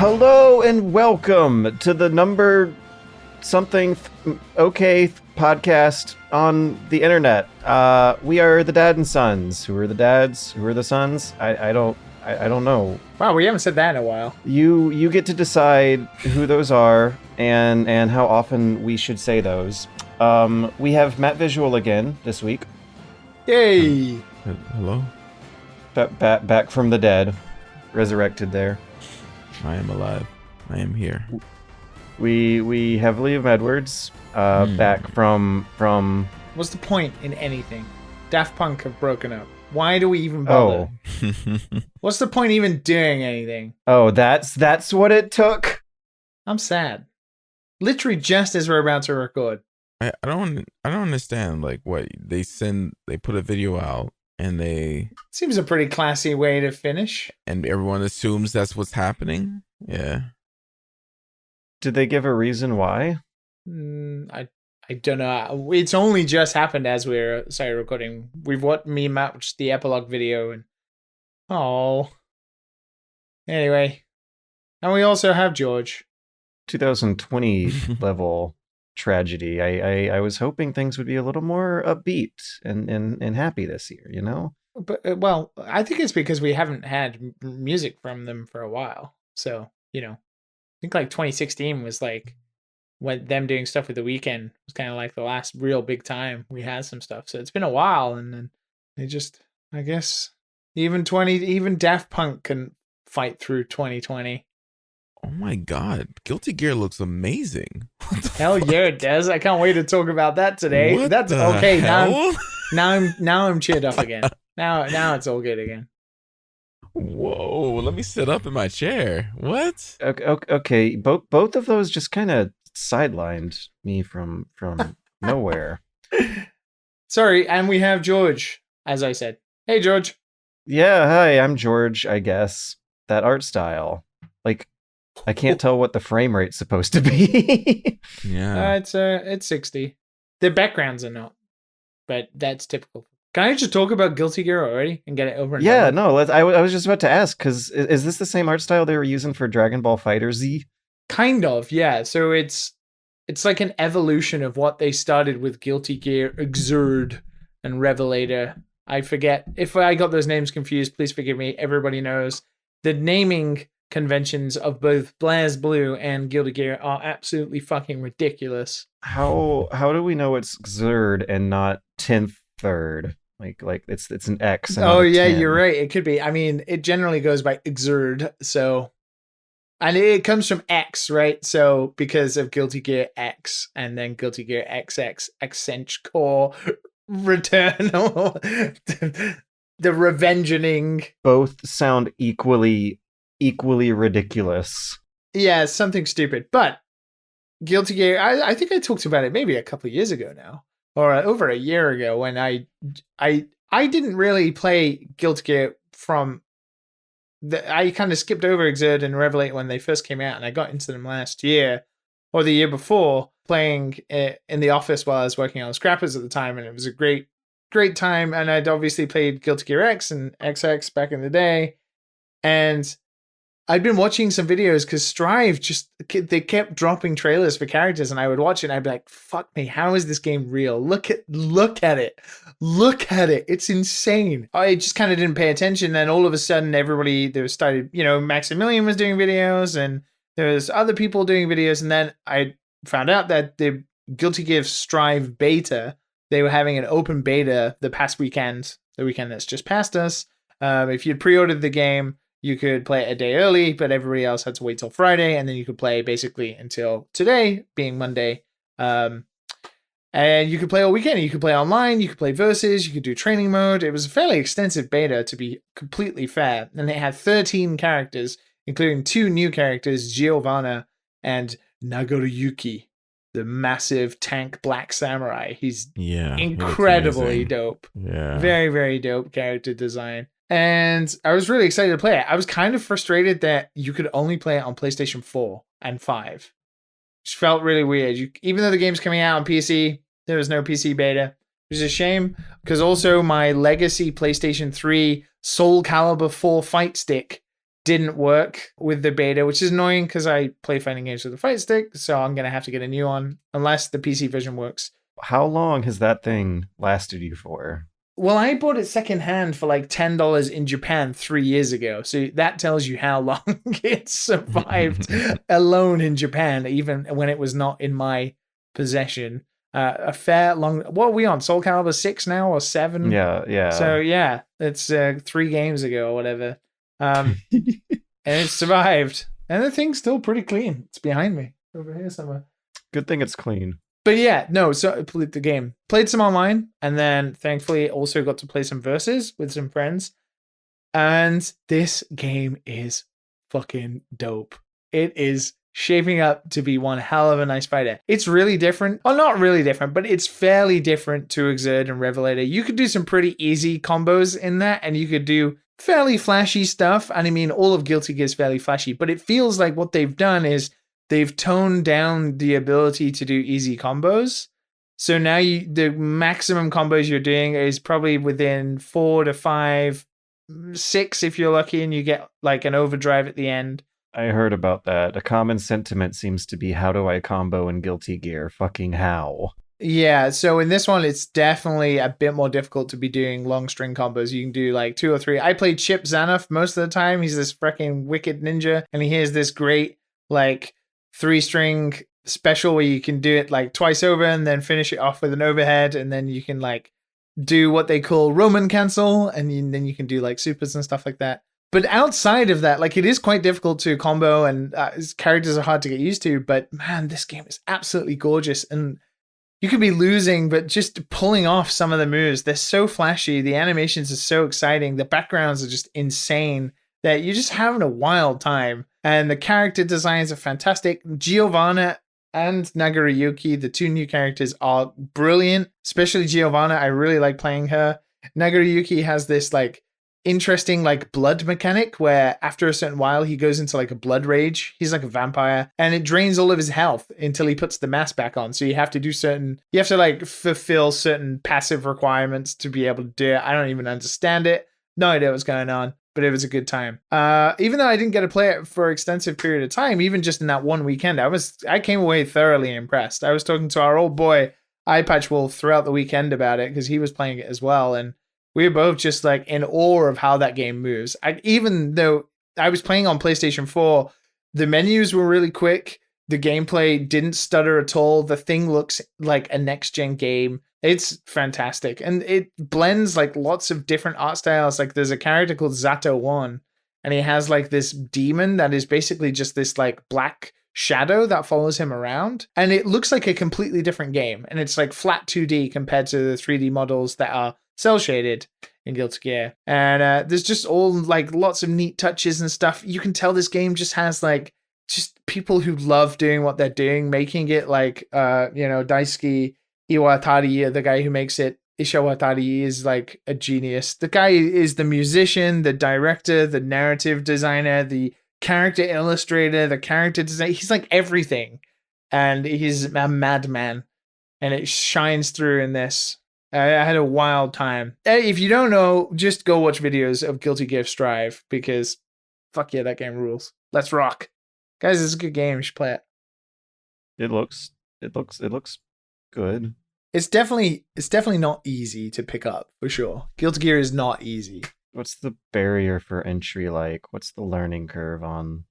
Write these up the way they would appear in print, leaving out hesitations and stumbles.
Hello and welcome to the number something okay podcast on the internet. We are the Dad and Sons. Who are the dads? Who are the sons? I don't know. Wow, we haven't said that in a while. You get to decide who those are and how often we should say those. We have Matt Visual again this week. Yay! Hello? Back from the dead, resurrected there. I am alive. I am here. We have Liam Edwards back from. What's the point in anything? Daft Punk have broken up. Why do we even bother? Oh. What's the point even doing anything? Oh, that's what it took. I'm sad. Literally just as we're about to record. I don't understand like what they put a video out and Seems a pretty classy way to finish. and everyone assumes that's what's happening. Yeah. Did they give a reason why? I don't know. It's only just happened as we're started recording. Me and Matt watched the epilogue video and anyway. And we also have George. 2020 level tragedy. I was hoping things would be a little more upbeat and happy this year, you know? But well, I think it's because we haven't had music from them for a while. So, I think like 2016 was like when them doing stuff with The Weeknd was kind of like the last real big time we had some stuff. So it's been a while, and then they just, I guess, even Daft Punk can fight through 2020. Oh my god. Guilty Gear looks amazing. What the Hell fuck? yeah, it does. I can't wait to talk about that today. What That's the okay. hell? Now I'm cheered up again. Now it's all good again. Whoa, let me sit up in my chair. What? Okay. Both of those just kind of sidelined me from nowhere. Sorry, and we have George, as I said. Hey, George. Yeah, hi, I'm George, I guess. That art style. Like, I can't tell what the frame rate's supposed to be. Yeah. It's 60. The backgrounds are not, but that's typical. Can I just talk about Guilty Gear already and get it over and Yeah, done no, I was just about to ask, because is this the same art style they were using for Dragon Ball FighterZ? Kind of, yeah. So it's like an evolution of what they started with Guilty Gear, Exurd, and Revelator. I forget. If I got those names confused, please forgive me. Everybody knows the naming conventions of both BlazBlue and Guilty Gear are absolutely fucking ridiculous. How do we know it's Xrd and not 10th third? Like it's an X. And not a 10. You're right. It could be. I mean, it generally goes by Exurd, so. And it comes from X, right? So because of Guilty Gear X and then Guilty Gear XX, Accenture Core, Return, the Revengeing. Both sound equally ridiculous. Yeah, something stupid. But Guilty Gear, I think I talked about it maybe a couple of years ago now, or over a year ago when I didn't really play Guilty Gear from. I kind of skipped over Exurd and Revelate when they first came out, and I got into them last year or the year before playing in the office while I was working on Scrappers at the time, and it was a great time. And I'd obviously played Guilty Gear X and XX back in the day, and I'd been watching some videos because Strive they kept dropping trailers for characters, and I would watch it and I'd be like, fuck me, how is this game real? Look at it. It's insane. I just kind of didn't pay attention. Then all of a sudden Maximilian was doing videos and there was other people doing videos. And then I found out that the Guilty Gear Strive beta, they were having an open beta the weekend that's just passed us. If you'd pre-ordered the game, you could play it a day early, but everybody else had to wait till Friday, and then you could play basically until today, being Monday. And you could play all weekend. You could play online, you could play versus, you could do training mode. It was a fairly extensive beta, to be completely fair. And it had 13 characters, including 2 new characters, Giovanna and Nagoriyuki, the massive tank black samurai. He's incredibly dope. Yeah. Very, very dope character design. And I was really excited to play it. I was kind of frustrated that you could only play it on PlayStation 4 and 5. Which felt really weird. Even though the game's coming out on PC, there was no PC beta. Which is a shame, because also my legacy PlayStation 3 Soul Calibur 4 fight stick didn't work with the beta, which is annoying because I play fighting games with a fight stick, so I'm going to have to get a new one unless the PC version works. How long has that thing lasted you for? Well, I bought it secondhand for like $10 in Japan 3 years ago. So that tells you how long it survived alone in Japan, even when it was not in my possession. A fair long. What are we on? Soul Calibur 6 now or 7? Yeah. So yeah, it's 3 games ago or whatever. And it survived. And the thing's still pretty clean. It's behind me over here somewhere. Good thing it's clean. But yeah, no, so I played the game. Played some online, and then thankfully also got to play some versus with some friends. And this game is fucking dope. It is shaping up to be one hell of a nice fighter. It's really different. Well, not really different, but it's fairly different to Exert and Revelator. You could do some pretty easy combos in that, and you could do fairly flashy stuff. And I mean, all of Guilty Gear is fairly flashy, but it feels like what they've done is they've toned down the ability to do easy combos. So now the maximum combos you're doing is probably within 4 to 5, 6 if you're lucky, and you get like an overdrive at the end. I heard about that. A common sentiment seems to be, how do I combo in Guilty Gear? Fucking how? Yeah, so in this one, it's definitely a bit more difficult to be doing long string combos. You can do like 2 or 3. I played Chip Zanoff most of the time. He's this freaking wicked ninja, and he has this great like 3-string special where you can do it like twice over and then finish it off with an overhead, and then you can like do what they call Roman cancel, and then you can do like supers and stuff like that. But outside of that, like, it is quite difficult to combo, and his characters are hard to get used to, but man, this game is absolutely gorgeous, and you could be losing, but just pulling off some of the moves, they're so flashy, the animations are so exciting, the backgrounds are just insane, that you're just having a wild time. And the character designs are fantastic. Giovanna and Nagoriyuki, the 2 new characters, are brilliant. Especially Giovanna, I really like playing her. Nagoriyuki has this like interesting like blood mechanic where after a certain while he goes into like a blood rage. He's like a vampire, and it drains all of his health until he puts the mask back on. So you have to like fulfill certain passive requirements to be able to do it. I don't even understand it. No idea what's going on, but it was a good time. Even though I didn't get to play it for an extensive period of time, even just in that one weekend, I came away thoroughly impressed. I was talking to our old boy, Eyepatch Wolf, throughout the weekend about it because he was playing it as well, and we were both just like in awe of how that game moves. Even though I was playing on PlayStation 4, the menus were really quick. The gameplay didn't stutter at all. The thing looks like a next-gen game. It's fantastic. And it blends like lots of different art styles. Like there's a character called Zato 1, and he has like this demon that is basically just this like black shadow that follows him around. And it looks like a completely different game. And it's like flat 2D compared to the 3D models that are cell shaded in Guilty Gear. And there's just all like lots of neat touches and stuff. You can tell this game just has like just people who love doing what they're doing, making it like, Daisuke Iwatari, the guy who makes it. Isha Watari is like a genius. The guy is the musician, the director, the narrative designer, the character illustrator, the character designer. He's like everything. And he's a madman. And it shines through in this. I had a wild time. If you don't know, just go watch videos of Guilty Gear Strive, because fuck yeah, that game rules. Let's rock. Guys, it's a good game. You should play it. It looks good. It's definitely not easy to pick up, for sure. Guilty Gear is not easy. What's the barrier for entry like? What's the learning curve on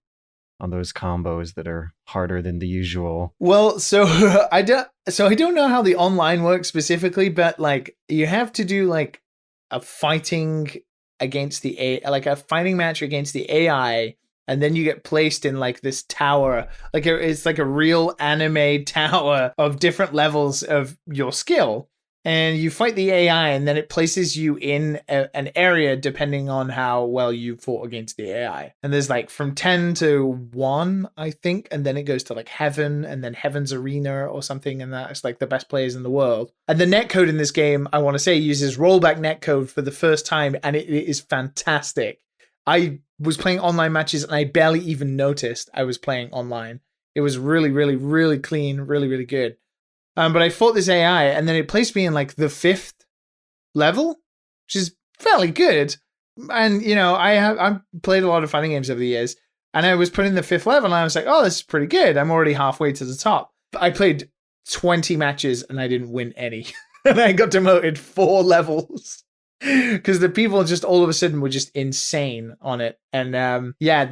those combos that are harder than the usual? Well, so I don't know how the online works specifically, but like you have to do like a fighting against a fighting match against the AI, and then you get placed in like this tower. Like it's like a real anime tower of different levels of your skill. And you fight the AI, and then it places you in an area depending on how well you fought against the AI. And there's like from 10 to 1, I think. And then it goes to like Heaven, and then Heaven's Arena or something. And that's like the best players in the world. And the netcode in this game, I want to say, uses rollback netcode for the first time. And it is fantastic. I was playing online matches and I barely even noticed I was playing online. It was really, really, really clean, really, really good. But I fought this AI, and then it placed me in like the 5th level, which is fairly good. And I've played a lot of fighting games over the years, and I was putting the 5th level, and I was like, oh, this is pretty good. I'm already halfway to the top. I played 20 matches, and I didn't win any. And I got demoted 4 levels. Because the people just all of a sudden were just insane on it. And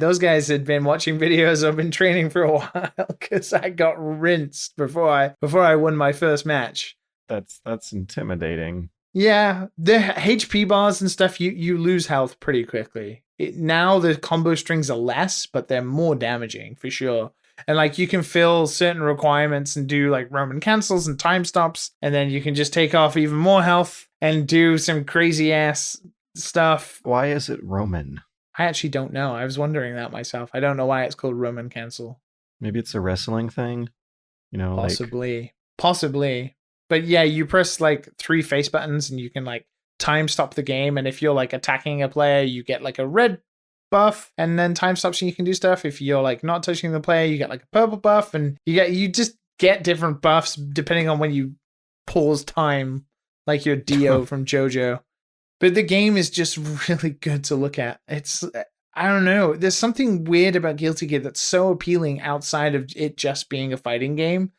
those guys had been watching videos. I've been training for a while because I got rinsed before I won my first match. That's intimidating. Yeah, the HP bars and stuff, you lose health pretty quickly. Now the combo strings are less, but they're more damaging for sure. And like you can fill certain requirements and do like Roman cancels and time stops, and then you can just take off even more health and do some crazy ass stuff. Why is it Roman? I actually don't know. I was wondering that myself. I don't know why it's called Roman cancel. Maybe it's a wrestling thing. Possibly. But yeah, you press like 3 face buttons and you can like time stop the game. And if you're like attacking a player, you get like a red buff, and then time stops and you can do stuff. If you're like not touching the player, you get like a purple buff, and you just get different buffs depending on when you pause time, like your Dio from JoJo. But the game is just really good to look at. It's, I don't know, there's something weird about Guilty Gear that's so appealing outside of it just being a fighting game.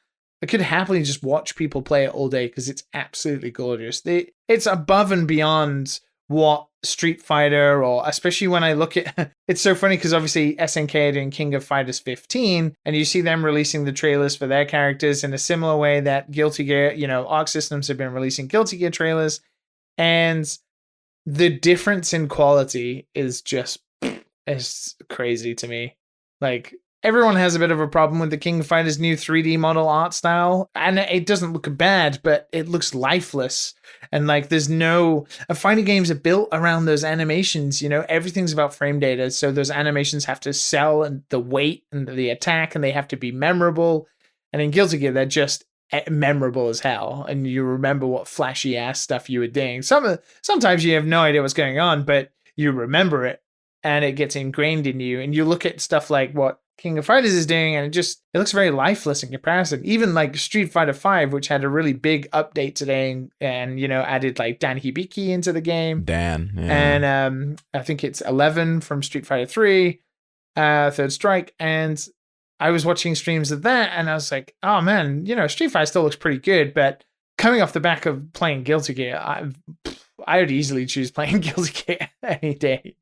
I could happily just watch people play it all day because it's absolutely gorgeous. It's above and beyond what Street Fighter, or especially when I look at, it's so funny because obviously SNK are doing King of Fighters 15, and you see them releasing the trailers for their characters in a similar way that Guilty Gear, Arc Systems have been releasing Guilty Gear trailers, and the difference in quality is just, it's crazy to me. Like, everyone has a bit of a problem with the King of Fighters' new 3D model art style, and it doesn't look bad, but it looks lifeless. And like, there's no fighting games are built around those animations. Everything's about frame data, so those animations have to sell and the weight and the attack, and they have to be memorable. And in Guilty Gear, they're just memorable as hell, and you remember what flashy ass stuff you were doing. Sometimes you have no idea what's going on, but you remember it, and it gets ingrained in you. And you look at stuff like what King of Fighters is doing, and it looks very lifeless in comparison. Even like Street Fighter 5, which had a really big update today, and added like Dan Hibiki into the game. Dan, yeah. And I think it's 11 from Street Fighter 3, Third Strike, and I was watching streams of that, and I was like, oh man, Street Fighter still looks pretty good, but coming off the back of playing Guilty Gear, I would easily choose playing Guilty Gear any day.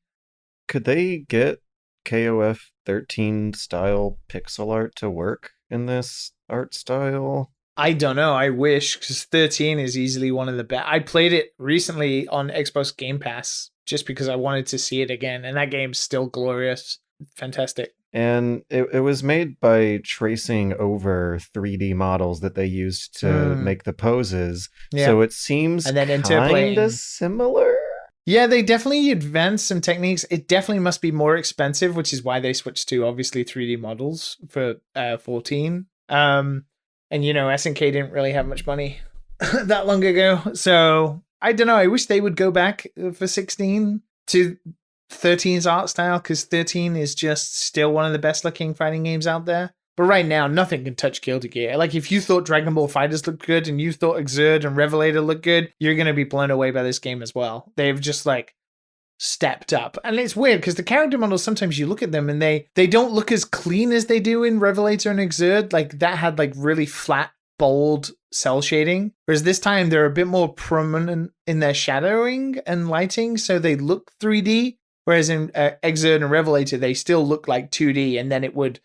Could they get KOF 13 style pixel art to work in this art style? I don't know. I wish, because 13 is easily one of the best. I played it recently on Xbox Game Pass just because I wanted to see it again, and that game's still glorious. Fantastic. And it was made by tracing over 3D models that they used to make the poses. Yeah. So it seems kind of similar. Yeah, they definitely advanced some techniques. It definitely must be more expensive, which is why they switched to obviously 3D models for 14. And SNK didn't really have much money that long ago. So I don't know. I wish they would go back for 16 to 13's art style, because 13 is just still one of the best looking fighting games out there. But right now, nothing can touch Guilty Gear. Like, if you thought Dragon Ball FighterZ looked good and you thought Exerd and Revelator looked good, you're going to be blown away by this game as well. They've just, like, stepped up. And it's weird, because the character models, sometimes you look at them and they don't look as clean as they do in Revelator and Exerd. Like, that had, like, really flat, bold cell shading. Whereas this time, they're a bit more prominent in their shadowing and lighting, so they look 3D. Whereas in Exerd and Revelator, they still look like 2D, and then it would,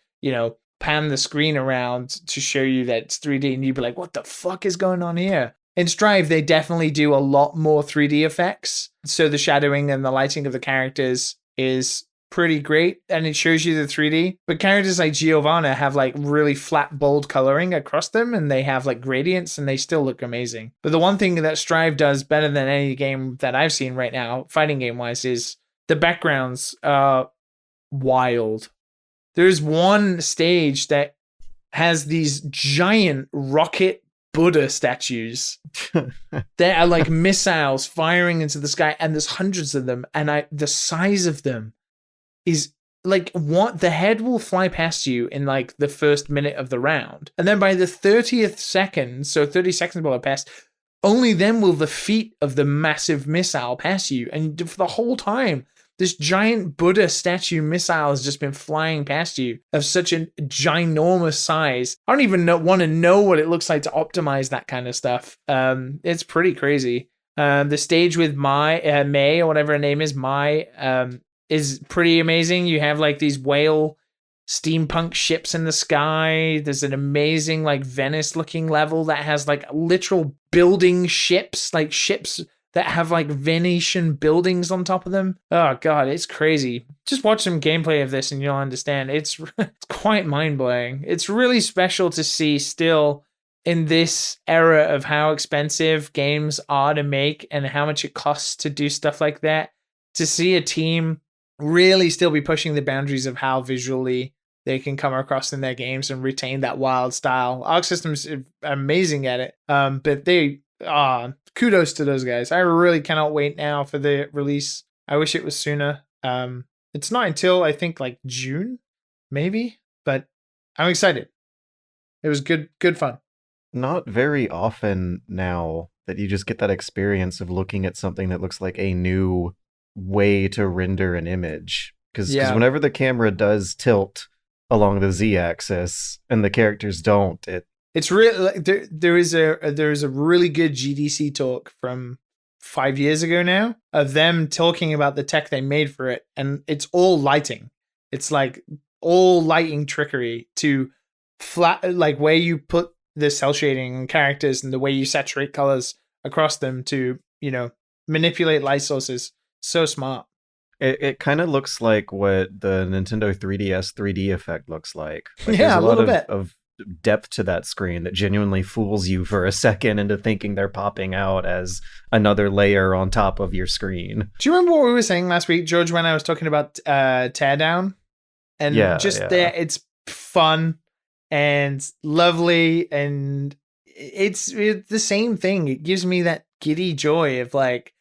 pan the screen around to show you that it's 3D, and you'd be like, what the fuck is going on here? In Strive, they definitely do a lot more 3D effects. So the shadowing and the lighting of the characters is pretty great, and it shows you the 3D. But characters like Giovanna have like really flat, bold coloring across them, and they have like gradients, and they still look amazing. But the one thing that Strive does better than any game that I've seen right now, fighting game-wise, is the backgrounds are wild. There's one stage that has these giant rocket Buddha statues that are like missiles firing into the sky, and there's hundreds of them, and the size of them is like, what, the head will fly past you in like the first minute of the round, and then by the 30th second, so 30 seconds will have passed, only then will the feet of the massive missile pass you. And for the whole time, this giant Buddha statue missile has just been flying past you of such a ginormous size. I don't even want to know what it looks like to optimize that kind of stuff. It's pretty crazy. The stage with May, or whatever her name is, is pretty amazing. You have like these whale steampunk ships in the sky. There's an amazing like Venice looking level that has like literal building ships, like ships that have like Venetian buildings on top of them. Oh god, it's crazy. Just watch some gameplay of this and you'll understand. It's quite mind-blowing. It's really special to see still in this era of how expensive games are to make and how much it costs to do stuff like that, to see a team really still be pushing the boundaries of how visually they can come across in their games and retain that wild style. Arc System's amazing at it. But they kudos to those guys. I really cannot wait now for the release. I wish it was sooner. It's not until I think like June, maybe, but I'm excited. It was good fun. Not very often now that you just get that experience of looking at something that looks like a new way to render an image. Because whenever the camera does tilt along the Z-axis and the characters don't, it's really like there is a really good GDC talk from 5 years ago now of them talking about the tech they made for it, and it's all lighting. It's like all lighting trickery to flat, like where you put the cell shading and characters and the way you saturate colors across them to, manipulate light sources. So smart. It kind of looks like what the Nintendo 3DS 3D effect looks like. Yeah, a little bit of depth to that screen that genuinely fools you for a second into thinking they're popping out as another layer on top of your screen. Do you remember what we were saying last week, George, when I was talking about Teardown? And it's fun and lovely, and it's the same thing. It gives me that giddy joy of like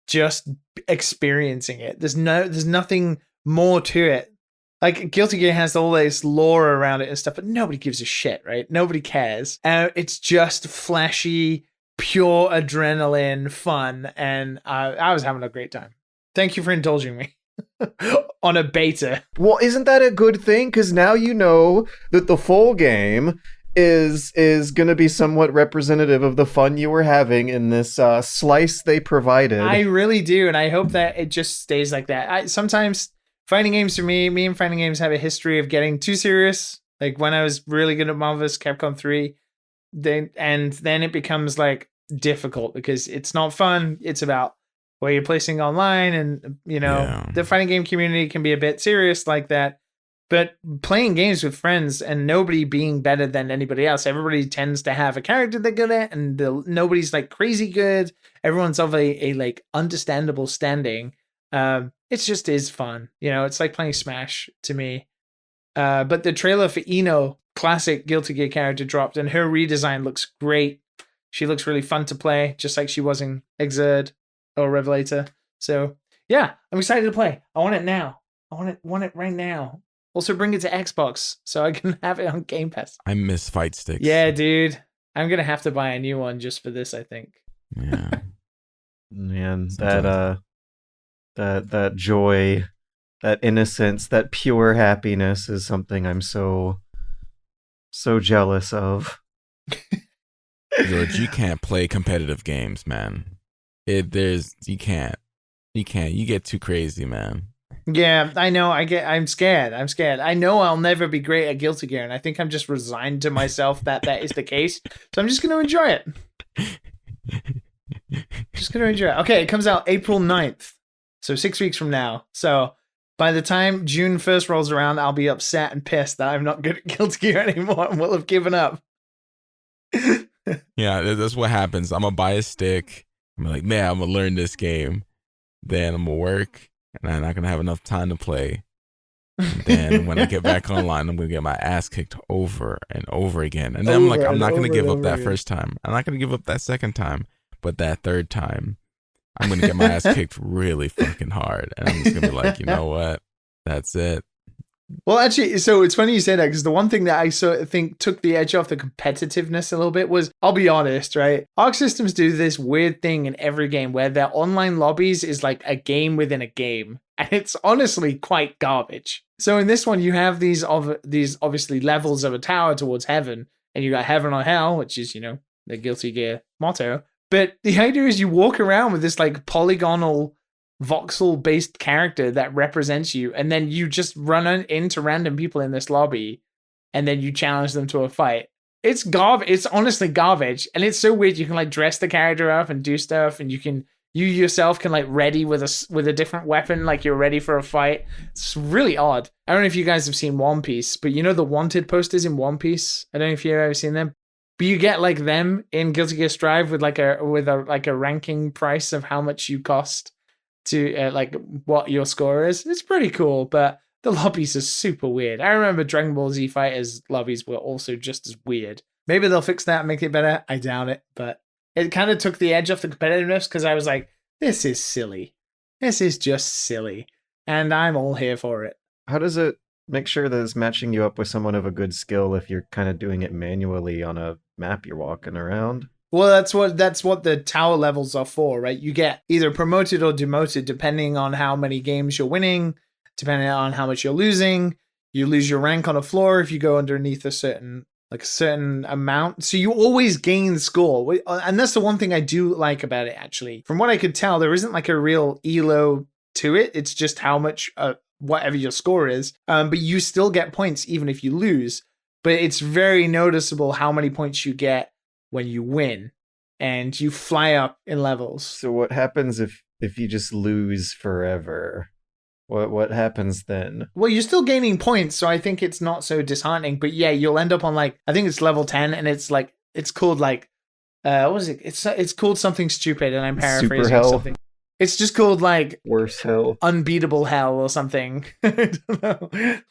just experiencing it. There's nothing more to it. Like Guilty Gear has all this lore around it and stuff, but nobody gives a shit, right? Nobody cares. It's just flashy, pure adrenaline fun, and I was having a great time. Thank you for indulging me on a beta. Well, isn't that a good thing? Because now you know that the full game is going to be somewhat representative of the fun you were having in this slice they provided. I really do, and I hope that it just stays like that. Sometimes fighting games for me and fighting games have a history of getting too serious. Like when I was really good at Marvel's Capcom 3, then it becomes like difficult because it's not fun. It's about where you're placing online, and the fighting game community can be a bit serious like that. But playing games with friends and nobody being better than anybody else, everybody tends to have a character they're good at, and nobody's like crazy good. Everyone's of a like understandable standing. It just is fun. It's like playing Smash to me. But the trailer for Ino, classic Guilty Gear character, dropped, and her redesign looks great. She looks really fun to play, just like she was in Exerd or Revelator. So yeah, I'm excited to play. I want it now. I want it right now. Also bring it to Xbox so I can have it on Game Pass. I miss fight sticks. Yeah, dude. I'm going to have to buy a new one just for this, I think. Yeah. Man, that joy, that innocence, that pure happiness is something I'm so jealous of. George, you can't play competitive games, man. You can't. You get too crazy, man. Yeah, I know. I'm scared. I know I'll never be great at Guilty Gear, and I think I'm just resigned to myself that is the case. So I'm just going to enjoy it. Okay, it comes out April 9th. So 6 weeks from now. So by the time June 1st rolls around, I'll be upset and pissed that I'm not good at Guilty Gear anymore and will have given up. Yeah, that's what happens. I'm going to buy a stick. I'm like, man, I'm going to learn this game. Then I'm going to work. And I'm not going to have enough time to play. And then when I get back online, I'm going to get my ass kicked over and over again. And then I'm like, I'm not going to give up that first time. I'm not going to give up that second time. But that third time, I'm going to get my ass kicked really fucking hard. And I'm just going to be like, you know what? That's it. Well, actually, so it's funny you say that because the one thing that I sort of think took the edge off the competitiveness a little bit was, I'll be honest, right? Arc Systems do this weird thing in every game where their online lobbies is like a game within a game. And it's honestly quite garbage. So in this one, you have these obviously levels of a tower towards heaven, and you got heaven or hell, which is, the Guilty Gear motto. But the idea is you walk around with this like polygonal voxel based character that represents you, and then you just run into random people in this lobby, and then you challenge them to a fight. It's garbage. It's honestly garbage, and it's so weird. You can like dress the character up and do stuff, and you yourself can like ready with a different weapon, like you're ready for a fight. It's really odd. I don't know if you guys have seen One Piece, but the wanted posters in One Piece. I don't know if you've ever seen them. But you get like them in Guilty Gear Strive with a ranking price of how much you cost to like what your score is. It's pretty cool, but the lobbies are super weird. I remember Dragon Ball Z Fighters lobbies were also just as weird. Maybe they'll fix that and make it better. I doubt it, but it kind of took the edge off the competitiveness because I was like, this is silly. This is just silly. And I'm all here for it. How does it make sure that it's matching you up with someone of a good skill if you're kind of doing it manually on a map you're walking around? Well, that's what the tower levels are for, right? You get either promoted or demoted depending on how many games you're winning, depending on how much you're losing. You lose your rank on a floor if you go underneath a certain amount. So you always gain score. And that's the one thing I do like about it, actually. From what I could tell, there isn't like a real elo to it. It's just how much whatever your score is. But you still get points even if you lose. But it's very noticeable how many points you get when you win, and you fly up in levels. So what happens if you just lose forever? What happens then? Well, you're still gaining points, so I think it's not so disheartening. But yeah, you'll end up on like, I think it's level 10, and it's called like what was it? It's called something stupid, and I'm paraphrasing Super hell. something. It's just called like Worse hell. Unbeatable hell or something. I don't know.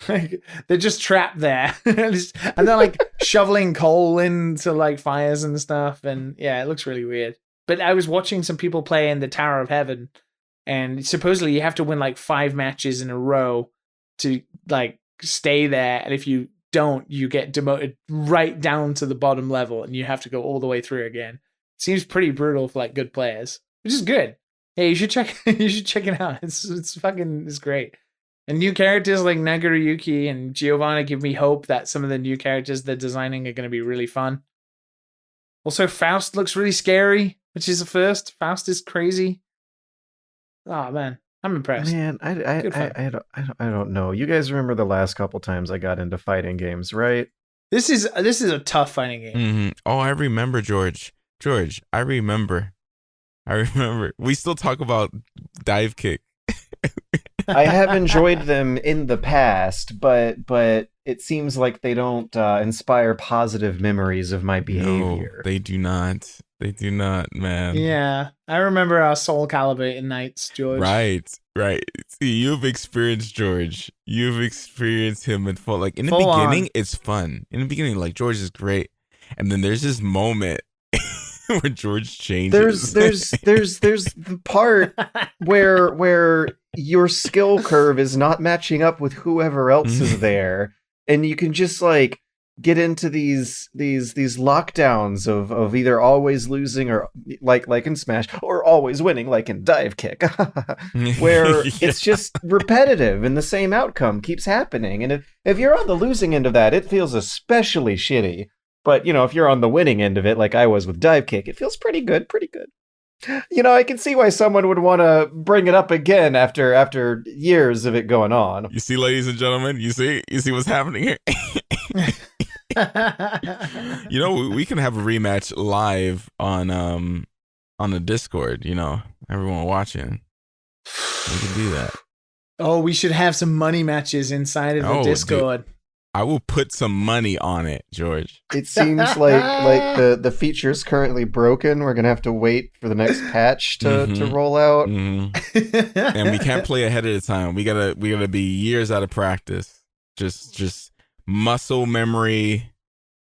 Like they're just trapped there. And they're like shoveling coal into like fires and stuff. And yeah, it looks really weird. But I was watching some people play in the Tower of Heaven, and supposedly you have to win like 5 matches in a row to like stay there. And if you don't, you get demoted right down to the bottom level, and you have to go all the way through again. It seems pretty brutal for like good players, which is good. Hey, you should check it out. It's great. And new characters like Nagoriyuki and Giovanna give me hope that some of the new characters they're designing are going to be really fun. Also, Faust looks really scary, which is a first. Faust is crazy. Oh man, I'm impressed. Man, I don't know. You guys remember the last couple times I got into fighting games, right? This is a tough fighting game. Mm-hmm. Oh, I remember, George. I remember. We still talk about dive kick. I have enjoyed them in the past, but it seems like they don't inspire positive memories of my behavior. No, they do not. They do not, man. Yeah, I remember our Soul Calibur nights, George. Right. See, you've experienced George. You've experienced him at full. Like in the Full beginning, on. it's fun. In the beginning, like George is great, and then there's this moment where George changes. There's the part where your skill curve is not matching up with whoever else is there, and you can just like get into these lockdowns of either always losing or like in Smash, or always winning like in Dive Kick, where it's just repetitive and the same outcome keeps happening. And if you're on the losing end of that, it feels especially shitty. But, if you're on the winning end of it, like I was with Dive Kick, it feels pretty good. I can see why someone would want to bring it up again after years of it going on. You see, ladies and gentlemen, you see what's happening here. We can have a rematch live on the Discord. Everyone watching. We can do that. Oh, we should have some money matches inside of the Discord. Dude. I will put some money on it, George. It seems like the feature's currently broken. We're gonna have to wait for the next patch to roll out. Mm-hmm. And we can't play ahead of the time. We gotta be years out of practice. Just muscle memory,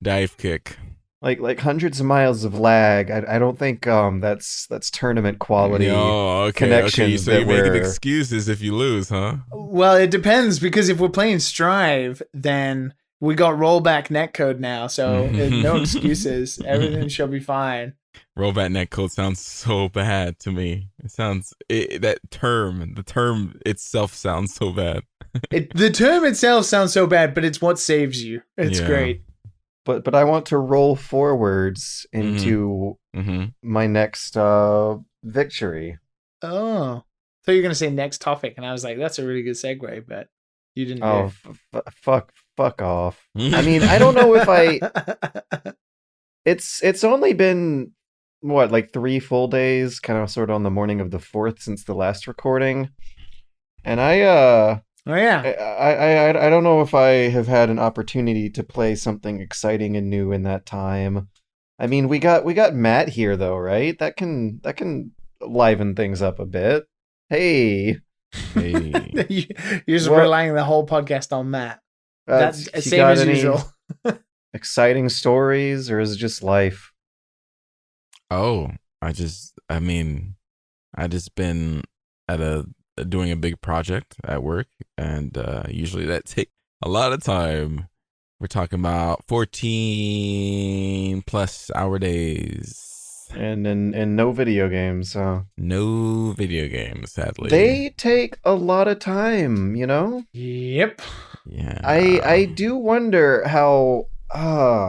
Dive Kick. like hundreds of miles of lag. I don't think that's tournament quality Oh, okay. connections So that you're making we're excuses if you lose, huh? Well, it depends, because if we're playing Strive, then we got rollback netcode now, so no excuses. Everything shall be fine. Rollback netcode sounds so bad to me. It sounds the term itself sounds so bad. The term itself sounds so bad, but it's what saves you. It's great. but I want to roll forwards into my next victory. Oh, I thought you were gonna say next topic, and I was like, that's a really good segue, but you didn't. Oh, fuck off. I mean, I don't know if I. It's only been what, like 3 full days, kind of sort of on the morning of the 4th since the last recording, and Oh yeah. I don't know if I have had an opportunity to play something exciting and new in that time. I mean, we got Matt here though, right? That can liven things up a bit. Hey. You're just relying the whole podcast on Matt. That's same as usual. Exciting stories, or is it just life? Oh, I just been at doing a big project at work, and usually that takes a lot of time. We're talking about 14+ hour days. And no video games, huh? No video games, sadly. They take a lot of time, you know? Yep. Yeah. I do wonder how,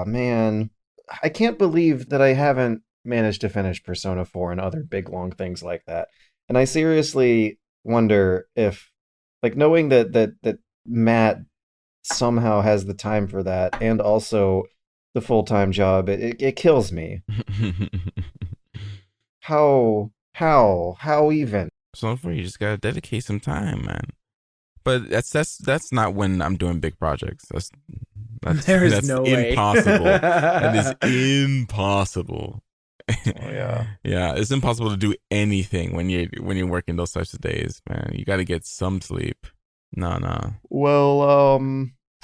man. I can't believe that I haven't managed to finish Persona 4 and other big long things like that. And I seriously wonder if, like, knowing that Matt somehow has the time for that, and also the full-time job, it kills me. How even? So for you just gotta dedicate some time, man. But that's not when I'm doing big projects. That's no way. Impossible. That is impossible. Oh yeah. Yeah, it's impossible to do anything when you're working those types of days, man. You got to get some sleep. No. Well,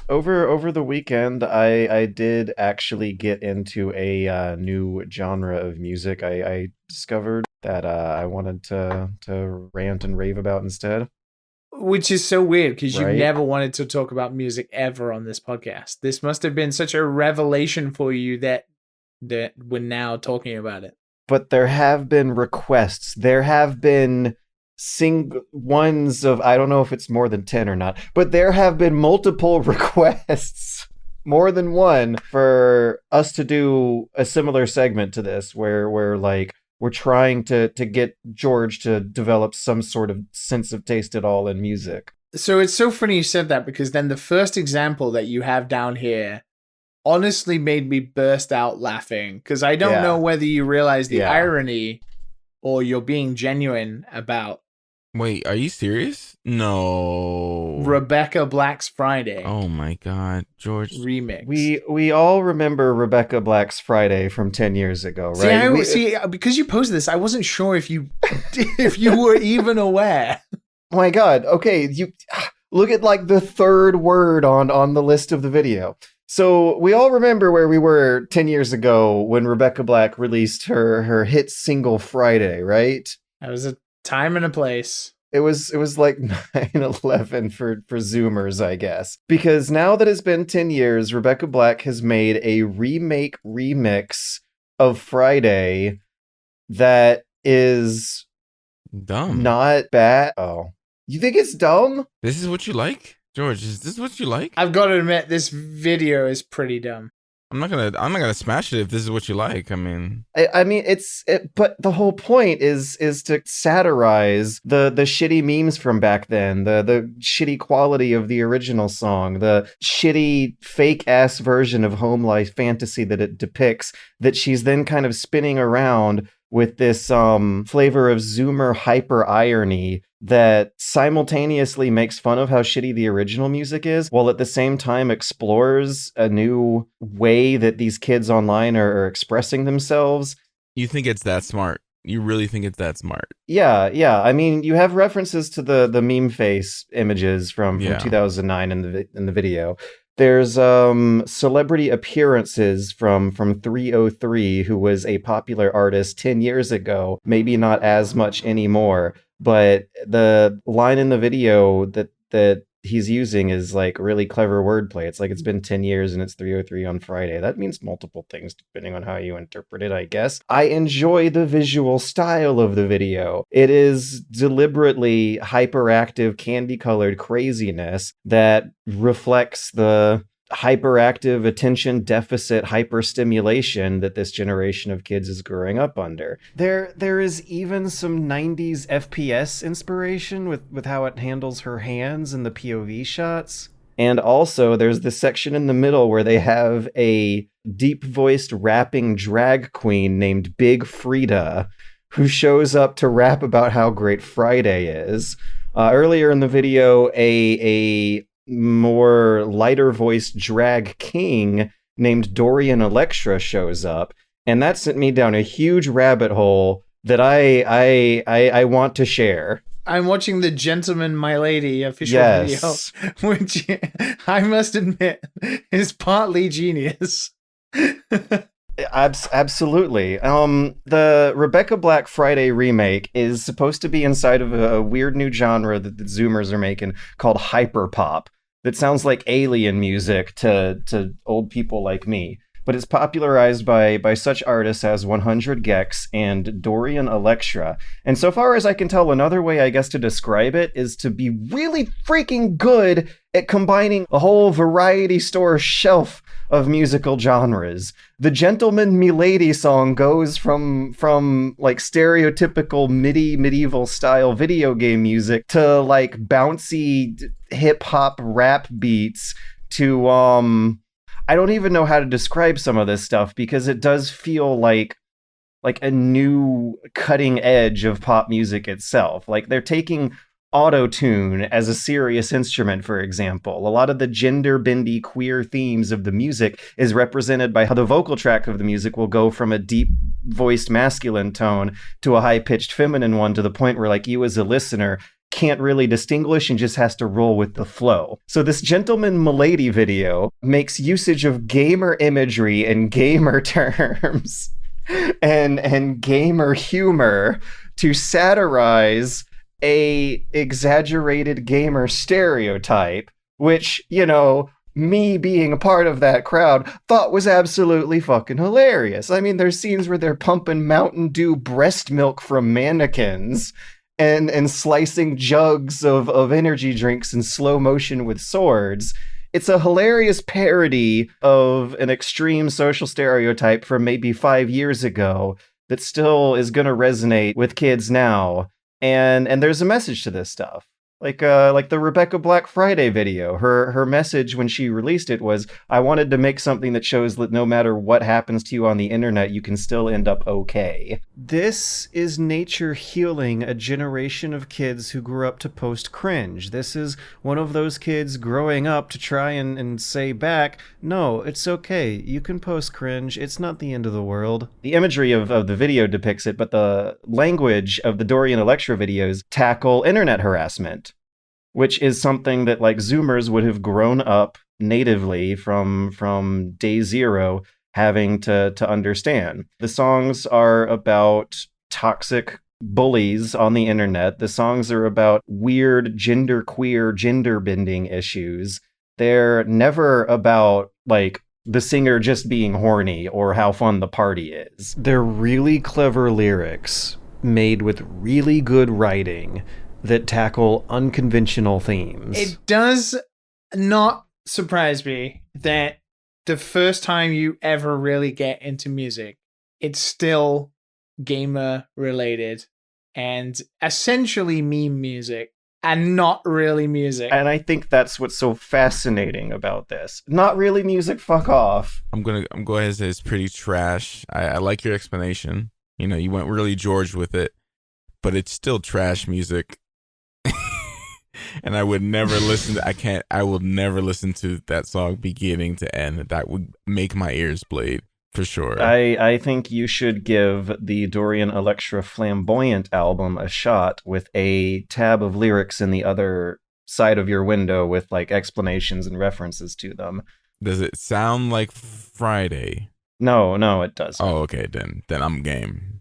over the weekend, I did actually get into a new genre of music. I discovered that I wanted to rant and rave about instead. Which is so weird, because Right? you've never wanted to talk about music ever on this podcast. This must have been such a revelation for you that we're now talking about it. But there have been requests. There have been ones of, I don't know if it's more than 10 or not, but there have been multiple requests, more than one, for us to do a similar segment to this, where we're trying to get George to develop some sort of sense of taste at all in music. So it's so funny you said that, because then the first example that you have down here honestly made me burst out laughing, because I don't know whether you realize the irony or you're being genuine about. Wait, are you serious? No. Rebecca Black's Friday. Oh my God, George. Remix. We all remember Rebecca Black's Friday from 10 years ago, right? See, because you posted this, I wasn't sure if you were even aware. Oh my God. Okay, you look at like the third word on the list of the video. So we all remember where we were 10 years ago when Rebecca Black released her hit single Friday, right? That was a time and a place. It was like 9/11 for Zoomers, I guess. Because now that it's been 10 years, Rebecca Black has made a remix of Friday that is dumb. Not bad. Oh. You think it's dumb? This is what you like? George, is this what you like? I've got to admit, this video is pretty dumb. I'm not gonna smash it if this is what you like. I mean, but the whole point is to satirize the shitty memes from back then, the shitty quality of the original song, the shitty fake ass version of home life fantasy that it depicts, that she's then kind of spinning around with this flavor of Zoomer hyper irony that simultaneously makes fun of how shitty the original music is, while at the same time explores a new way that these kids online are expressing themselves. You think it's that smart? You really think it's that smart? Yeah. I mean, you have references to the meme face images from 2009 in the video. There's celebrity appearances from 303, who was a popular artist 10 years ago, maybe not as much anymore, but the line in the video that he's using is like really clever wordplay. It's like it's been 10 years and it's 303 on Friday. That means multiple things depending on how you interpret it, I guess. I enjoy the visual style of the video. It is deliberately hyperactive, candy-colored craziness that reflects the hyperactive attention deficit hyperstimulation that this generation of kids is growing up under. There is even some 90s FPS inspiration with how it handles her hands and the POV shots. And also there's this section in the middle where they have a deep-voiced rapping drag queen named Big Frida who shows up to rap about how great Friday is. Earlier in the video, a more lighter voiced drag king named Dorian Electra shows up, and that sent me down a huge rabbit hole that I want to share. I'm watching the Gentleman My Lady official Yes. video, which I must admit is partly genius. Absolutely. The Rebecca Black Friday remake is supposed to be inside of a weird new genre that the Zoomers are making called Hyperpop. That sounds like alien music to old people like me. But it's popularized by such artists as 100 gecs and Dorian Electra. And so far as I can tell, another way, I guess, to describe it is to be really freaking good at combining a whole variety store shelf of musical genres. The Gentleman Milady song goes from like stereotypical medieval style video game music to like bouncy hip hop rap beats to I don't even know how to describe some of this stuff because it does feel like a new cutting edge of pop music itself. Like they're taking auto-tune as a serious instrument, for example. A lot of the gender-bendy queer themes of the music is represented by how the vocal track of the music will go from a deep-voiced masculine tone to a high-pitched feminine one to the point where like you as a listener can't really distinguish and just has to roll with the flow. So this Gentleman Milady video makes usage of gamer imagery and gamer terms and gamer humor to satirize a exaggerated gamer stereotype, which, you know, me being a part of that crowd thought was absolutely fucking hilarious. I mean, there's scenes where they're pumping Mountain Dew breast milk from mannequins and slicing jugs of energy drinks in slow motion with swords. It's a hilarious parody of an extreme social stereotype from maybe 5 years ago that still is going to resonate with kids now. And there's a message to this stuff. Like the Rebecca Black Friday video. Her message when she released it was, I wanted to make something that shows that no matter what happens to you on the internet, you can still end up okay. This is nature healing a generation of kids who grew up to post cringe. This is one of those kids growing up to try and say back, no, it's okay. You can post cringe. It's not the end of the world. The imagery of the video depicts it, but the language of the Dorian Electra videos tackle internet harassment, which is something that like Zoomers would have grown up natively from day zero having to understand. The songs are about toxic bullies on the internet. The songs are about weird genderqueer, gender-bending issues. They're never about like the singer just being horny or how fun the party is. They're really clever lyrics made with really good writing that tackle unconventional themes. It does not surprise me that the first time you ever really get into music, it's still gamer related and essentially meme music and not really music. And I think that's what's so fascinating about this. Not really music, fuck off. I'm go ahead and say it's pretty trash. I like your explanation. You know, you went really George with it, but it's still trash music. And I would never listen to, I will never listen to that song beginning to end. That would make my ears bleed, for sure. I think you should give the Dorian Electra Flamboyant album a shot with a tab of lyrics in the other side of your window with like explanations and references to them. Does it sound like Friday? No, it doesn't. Oh, okay, then I'm game.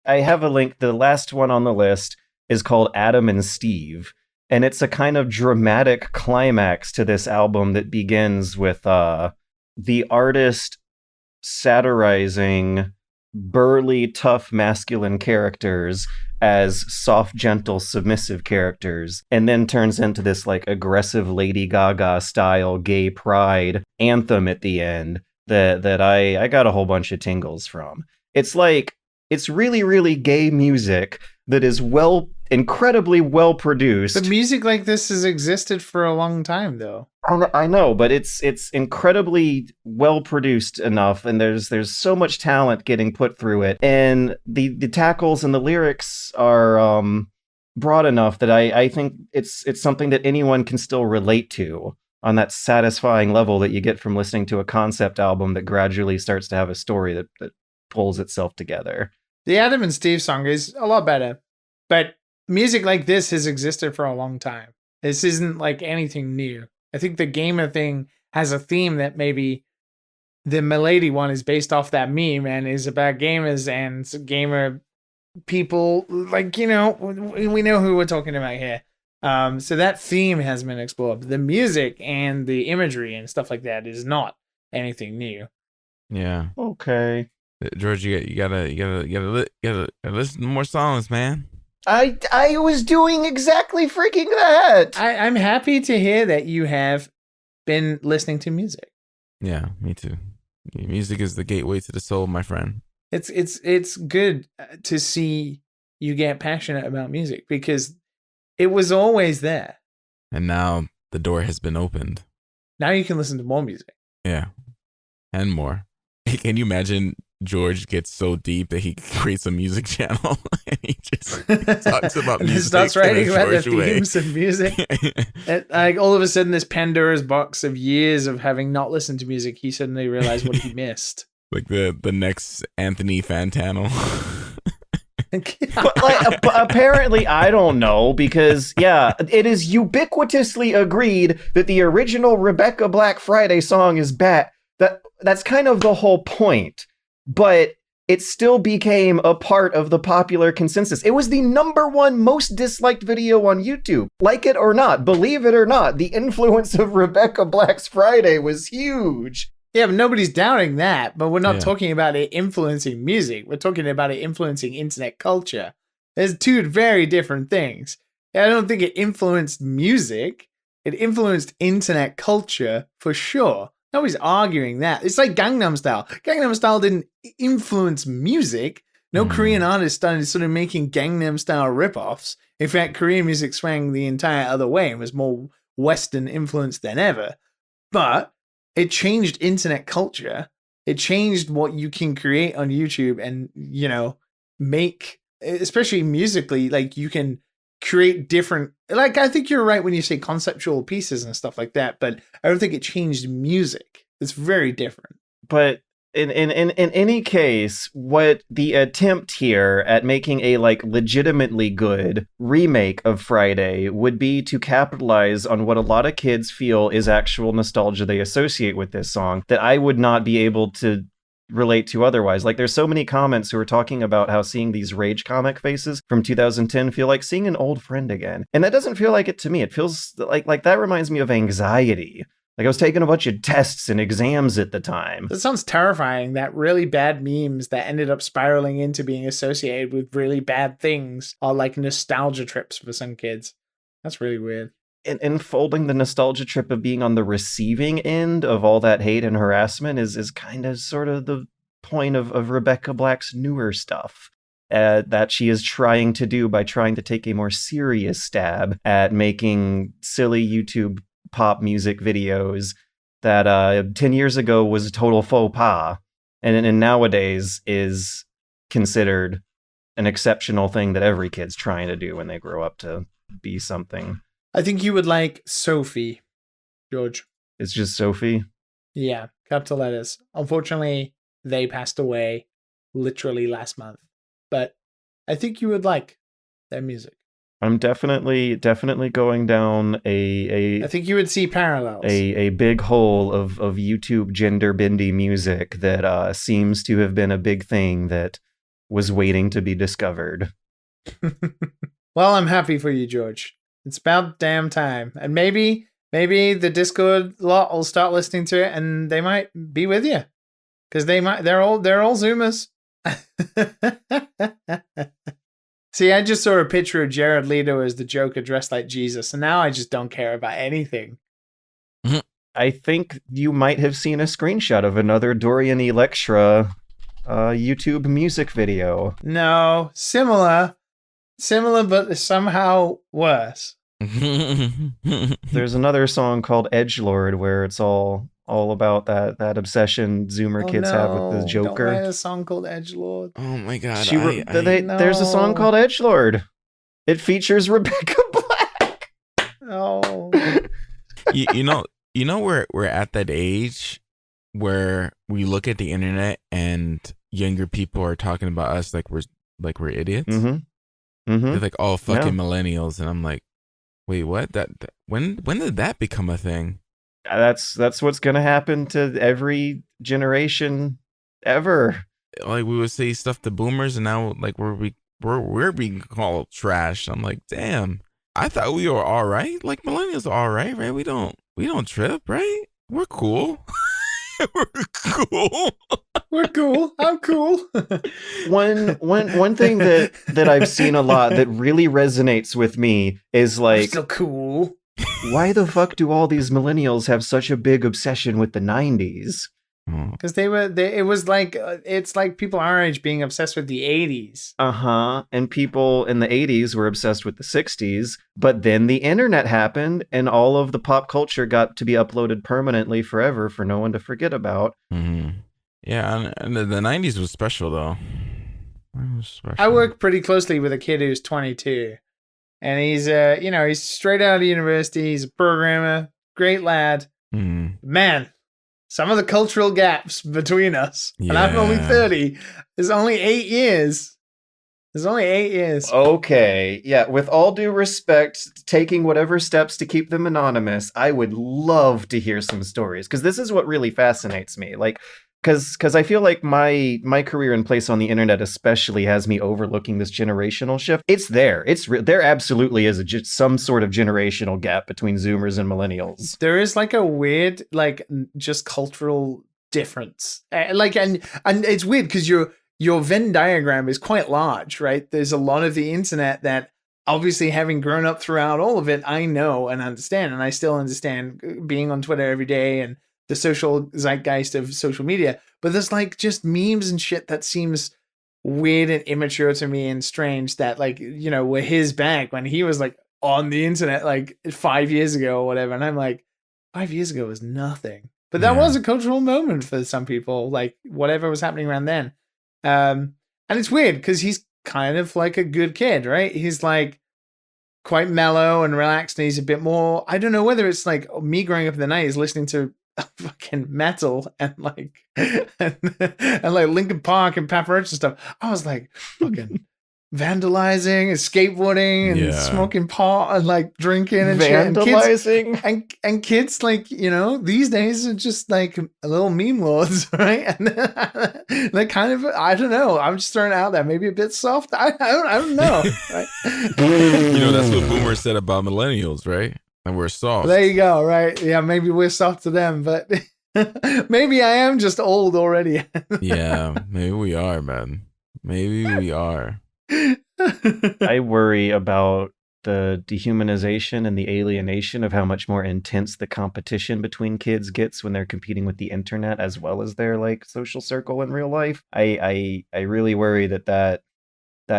I have a link. The last one on the list is called Adam and Steve, and it's a kind of dramatic climax to this album that begins with the artist satirizing burly, tough, masculine characters as soft, gentle, submissive characters, and then turns into this like aggressive Lady Gaga style gay pride anthem at the end that I got a whole bunch of tingles from. It's like, it's really, really gay music that is incredibly well produced. But music like this has existed for a long time, though. I know, but it's incredibly well produced enough, and there's so much talent getting put through it, and the tackles and the lyrics are broad enough that I think it's something that anyone can still relate to on that satisfying level that you get from listening to a concept album that gradually starts to have a story that pulls itself together. The Adam and Steve song is a lot better, but music like this has existed for a long time. This isn't like anything new. I think the gamer thing has a theme that maybe the Milady one is based off that meme and is about gamers and gamer people. Like, you know, we know who we're talking about here. So that theme has been explored. The music and the imagery and stuff like that is not anything new. Yeah. Okay. George, you gotta listen to more songs, man. I was doing exactly freaking that. I'm happy to hear that you have been listening to music. Yeah, me too. Music is the gateway to the soul, my friend. It's good to see you get passionate about music because it was always there. And now the door has been opened. Now you can listen to more music. Yeah, and more. Can you imagine George gets so deep that he creates a music channel and he just talks about music. He starts writing about the themes way. of music. And, like all of a sudden, this Pandora's box of years of having not listened to music, he suddenly realized what he missed. Like the next Anthony Fantano. But apparently, I don't know, because yeah, it is ubiquitously agreed that the original Rebecca Black Friday song is bad. That's kind of the whole point. But it still became a part of the popular consensus. It was the #1 most disliked video on YouTube. Like it or not, believe it or not, the influence of Rebecca Black's Friday was huge. Yeah, but nobody's doubting that. But we're not talking about it influencing music. We're talking about it influencing internet culture. There's two very different things. I don't think it influenced music. It influenced internet culture for sure. Nobody's arguing that. It's like Gangnam Style. Gangnam Style didn't influence music. No Korean artists started sort of making Gangnam Style ripoffs. In fact, Korean music swang the entire other way and was more Western influenced than ever. But it changed internet culture. It changed what you can create on YouTube and, you know, make, especially musically, like you can create different, like I think you're right when you say conceptual pieces and stuff like that, but I don't think it changed music. It's very different. But in any case, what the attempt here at making a like legitimately good remake of Friday would be to capitalize on what a lot of kids feel is actual nostalgia they associate with this song that I would not be able to relate to otherwise. Like there's so many comments who are talking about how seeing these rage comic faces from 2010 feel like seeing an old friend again. And that doesn't feel like it to me. It feels like that reminds me of anxiety. Like I was taking a bunch of tests and exams at the time. That sounds terrifying. That really bad memes that ended up spiraling into being associated with really bad things are like nostalgia trips for some kids. That's really weird. And unfolding the nostalgia trip of being on the receiving end of all that hate and harassment is kind of sort of the point of Rebecca Black's newer stuff that she is trying to do by trying to take a more serious stab at making silly YouTube pop music videos that 10 years ago was a total faux pas and nowadays is considered an exceptional thing that every kid's trying to do when they grow up to be something. I think you would like Sophie, George. It's just Sophie? Yeah, capital letters. Unfortunately, they passed away literally last month. But I think you would like their music. I'm definitely going down I think you would see parallels. a big hole of YouTube gender bendy music that seems to have been a big thing that was waiting to be discovered. Well, I'm happy for you, George. It's about damn time. And maybe the Discord lot will start listening to it and they might be with you. Because they're all Zoomers. See, I just saw a picture of Jared Leto as the Joker dressed like Jesus, and now I just don't care about anything. I think you might have seen a screenshot of another Dorian Electra YouTube music video. No, similar, but somehow worse. There's another song called Edgelord where it's all about that obsession Zoomer kids have with the Joker. Don't write a song called Edgelord. Oh my god! There's a song called Edgelord. It features Rebecca Black. Oh, you know we're at that age where we look at the internet and younger people are talking about us like we're idiots. They're like, "Oh, fucking millennials," and I'm like, "Wait, what? When did that become a thing?" That's what's gonna happen to every generation ever. Like we would say stuff to boomers, and now like we're being called trash. I'm like, damn. I thought we were all right. Like millennials are all right, right? We don't trip, right? We're cool. We're cool. We're cool. I'm cool. One thing that I've seen a lot that really resonates with me is like, I'm still cool. Why the fuck do all these millennials have such a big obsession with the 90s? Because it's like people our age being obsessed with the 80s. And people in the 80s were obsessed with the 60s, but then the internet happened and all of the pop culture got to be uploaded permanently forever for no one to forget about. Yeah, and the 90s was special though. It was special. I work pretty closely with a kid who's 22. And he's he's straight out of university. He's a programmer, great lad. Man, some of the cultural gaps between us. Yeah. And I'm only 30. There's only 8 years. Okay. Yeah, with all due respect, taking whatever steps to keep them anonymous, I would love to hear some stories. Because this is what really fascinates me. Like, because I feel like my career and place on the internet especially has me overlooking this generational shift. It's there. There absolutely is some sort of generational gap between Zoomers and millennials. There is like a weird, like just cultural difference. And it's weird because your Venn diagram is quite large, right? There's a lot of the internet that obviously having grown up throughout all of it, I know and understand, and I still understand being on Twitter every day and the social zeitgeist of social media, but there's like just memes and shit that seems weird and immature to me and strange that like, were his bag when he was like on the internet like 5 years ago or whatever. And I'm like, 5 years ago was nothing, but that was a cultural moment for some people, like whatever was happening around then. And it's weird because he's kind of like a good kid, right? He's like quite mellow and relaxed and he's a bit more, I don't know whether it's like me growing up in the 90s listening to fucking metal and like Linkin Park and Papa Roach and stuff. I was like fucking vandalizing and skateboarding and smoking pot and like drinking and vandalizing shit. And kids like these days are just like little meme lords, right? And they're kind of, I don't know, I'm just throwing it out there, maybe a bit soft. I don't know, right? That's what boomers said about millennials, right? And we're soft. There you go, right? Yeah, maybe we're soft to them, but maybe I am just old already. Yeah, maybe we are, man. Maybe we are. I worry about the dehumanization and the alienation of how much more intense the competition between kids gets when they're competing with the internet as well as their like social circle in real life. I really worry that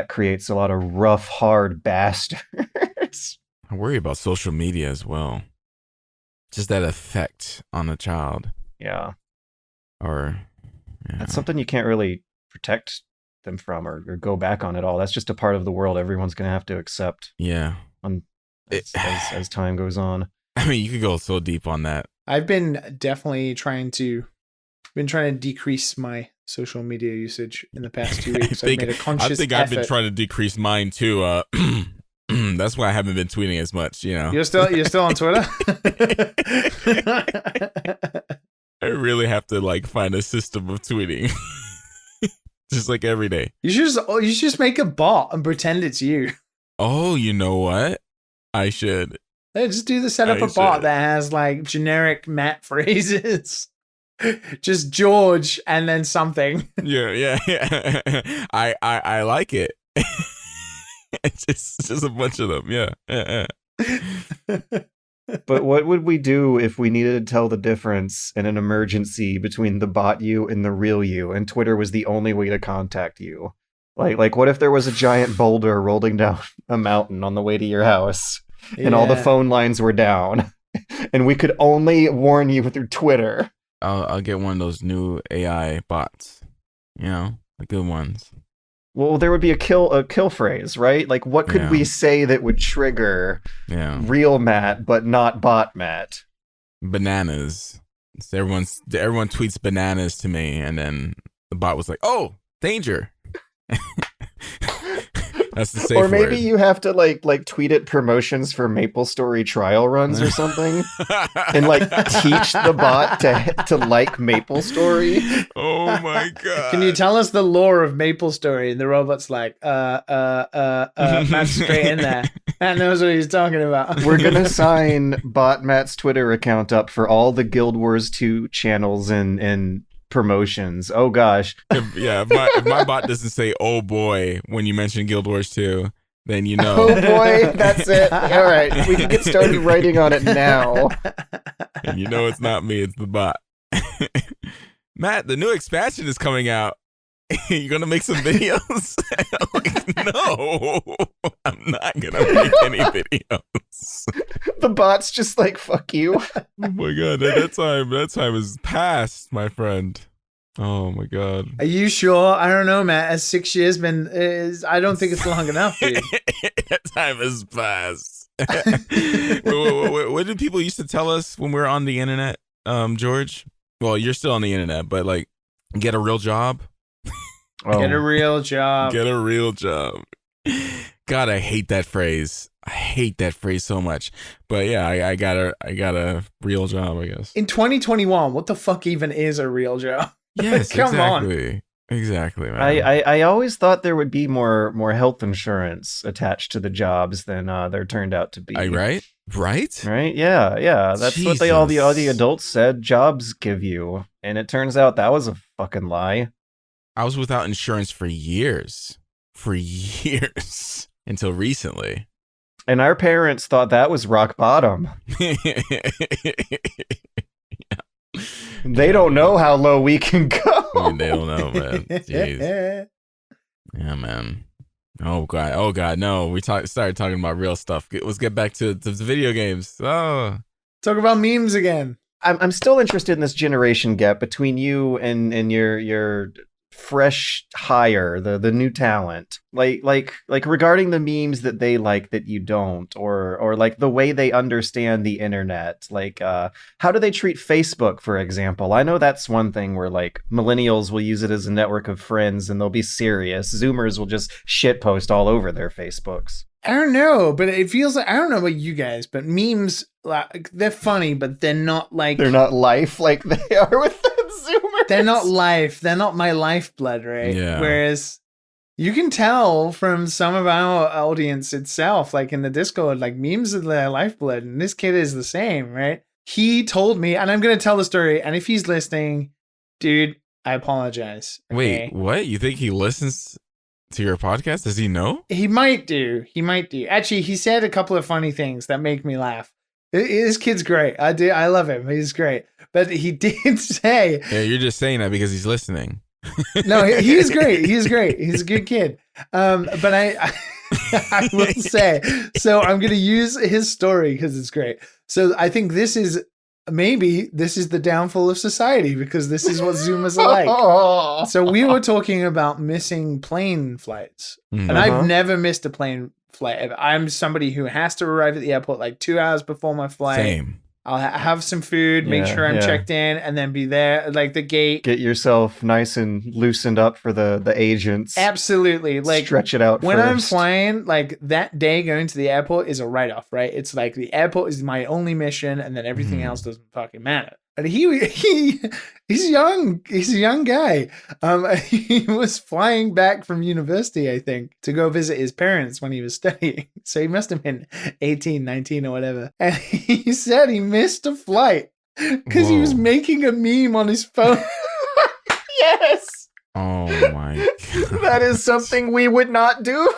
creates a lot of rough, hard bastards. I worry about social media as well. Just that effect on a child. Yeah. Or that's something you can't really protect them from or go back on at all. That's just a part of the world everyone's going to have to accept. Yeah. As time goes on. I mean, you could go so deep on that. I've been definitely trying to decrease my social media usage in the past 2 weeks. I've made a conscious effort. I've been trying to decrease mine too. That's why I haven't been tweeting as much, you know. You're still on Twitter? I really have to like find a system of tweeting. Just like every day. You should just make a bot and pretend it's you. Oh, you know what? I should. Yeah, just set up a bot that has like generic Matt phrases. Just George and then something. Yeah. I like it. It's just a bunch of them. Yeah. But what would we do if we needed to tell the difference in an emergency between the bot you and the real you, and Twitter was the only way to contact you? Like what if there was a giant boulder rolling down a mountain on the way to your house, and all the phone lines were down, and we could only warn you through Twitter? I'll get one of those new AI bots. You know, the good ones. Well, there would be a kill phrase, right? Like, what could we say that would trigger real Matt, but not bot Matt? Bananas. So everyone tweets bananas to me, and then the bot was like, "Oh, danger." That's the safe Or maybe word. you have to like tweet it promotions for MapleStory trial runs or something, and like teach the bot to like MapleStory. Oh my god! Can you tell us the lore of MapleStory? And the robot's like, Matt's straight in there. Matt knows what he's talking about. We're gonna sign bot Matt's Twitter account up for all the Guild Wars 2 channels and promotions. Oh gosh. If my bot doesn't say "oh boy" when you mention Guild Wars 2, then you know. Oh boy, that's it. All right, we can get started writing on it now. And you know it's not me, it's the bot. Matt, the new expansion is coming out. You gonna make some videos? I'm like, no, I'm not gonna make any videos. The bot's just like, fuck you. Oh my god, that time is past, my friend. Oh my god. Are you sure? I don't know, Matt. Has 6 years been? I don't think it's long enough, dude. That time is past. What did people used to tell us when we were on the internet, George? Well, you're still on the internet, but like, get a real job. Get a real job. Get a real job. God, I hate that phrase. I hate that phrase so much. But yeah, I got a real job, I guess. In 2021, what the fuck even is a real job? Yes, Come exactly. on. Exactly, man. I always thought there would be more health insurance attached to the jobs than there turned out to be. Right? Right? Yeah. That's what all the adults said jobs give you, and it turns out that was a fucking lie. I was without insurance for years, until recently. And our parents thought that was rock bottom. They don't know how low we can go. They don't know, man. Jeez. Yeah, man. Oh god, no. We started talking about real stuff. Let's get back to the video games. Oh, talk about memes again. I'm still interested in this generation gap between you and your fresh hire, the new talent, like regarding the memes that they like that you don't, or like the way they understand the internet, like how do they treat Facebook, for example? I know that's one thing where like millennials will use it as a network of friends and they'll be serious. Zoomers will just shitpost all over their Facebooks. I don't know, but it feels like, I don't know about you guys, but memes, like, they're funny, but they're not like... They're not life like they are with the Zoomers. They're not life. They're not my lifeblood, right? Yeah. Whereas you can tell from some of our audience itself, like in the Discord, like memes are their lifeblood, and this kid is the same, right? He told me, and I'm going to tell the story, and if he's listening, dude, I apologize. Okay? Wait, what? You think he listens to your podcast? Does he know? He might do. Actually, he said a couple of funny things that make me laugh. This kid's great. I love him. He's great. But he did say... Yeah, you're just saying that because he's listening. No, he's great. He's great. He's a good kid. But I will say, so I'm going to use his story because it's great. So I think maybe this is the downfall of society, because this is what Zoomers are like. So we were talking about missing plane flights. And I've never missed a plane flight ever. I'm somebody who has to arrive at the airport like 2 hours before my flight. Same. I'll have some food, make sure I'm checked in, and then be there like the gate. Get yourself nice and loosened up for the agents. Absolutely. Like stretch it out when first. I'm flying, like that day going to the airport is a write-off, right? It's like the airport is my only mission, and then everything else doesn't fucking matter. And he's young. He's a young guy. He was flying back from university, I think, to go visit his parents when he was studying. So he must have been 18, 19 or whatever. And he said he missed a flight because he was making a meme on his phone. Yes. Oh my God. That is something we would not do.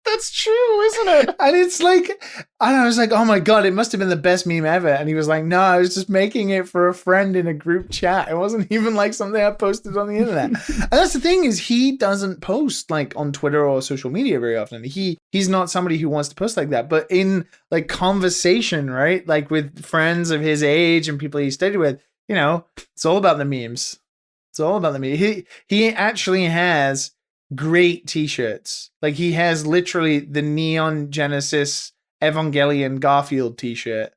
That's true, isn't it? And it's like, I was like, oh my God, it must have been the best meme ever. And he was like, no, I was just making it for a friend in a group chat. It wasn't even like something I posted on the internet. And that's the thing is he doesn't post like on Twitter or social media very often. He's not somebody who wants to post like that. But in like conversation, right? Like with friends of his age and people he studied with, you know, it's all about the memes. It's all about the memes. He actually has great t-shirts. Like he has literally the Neon Genesis Evangelion Garfield t-shirt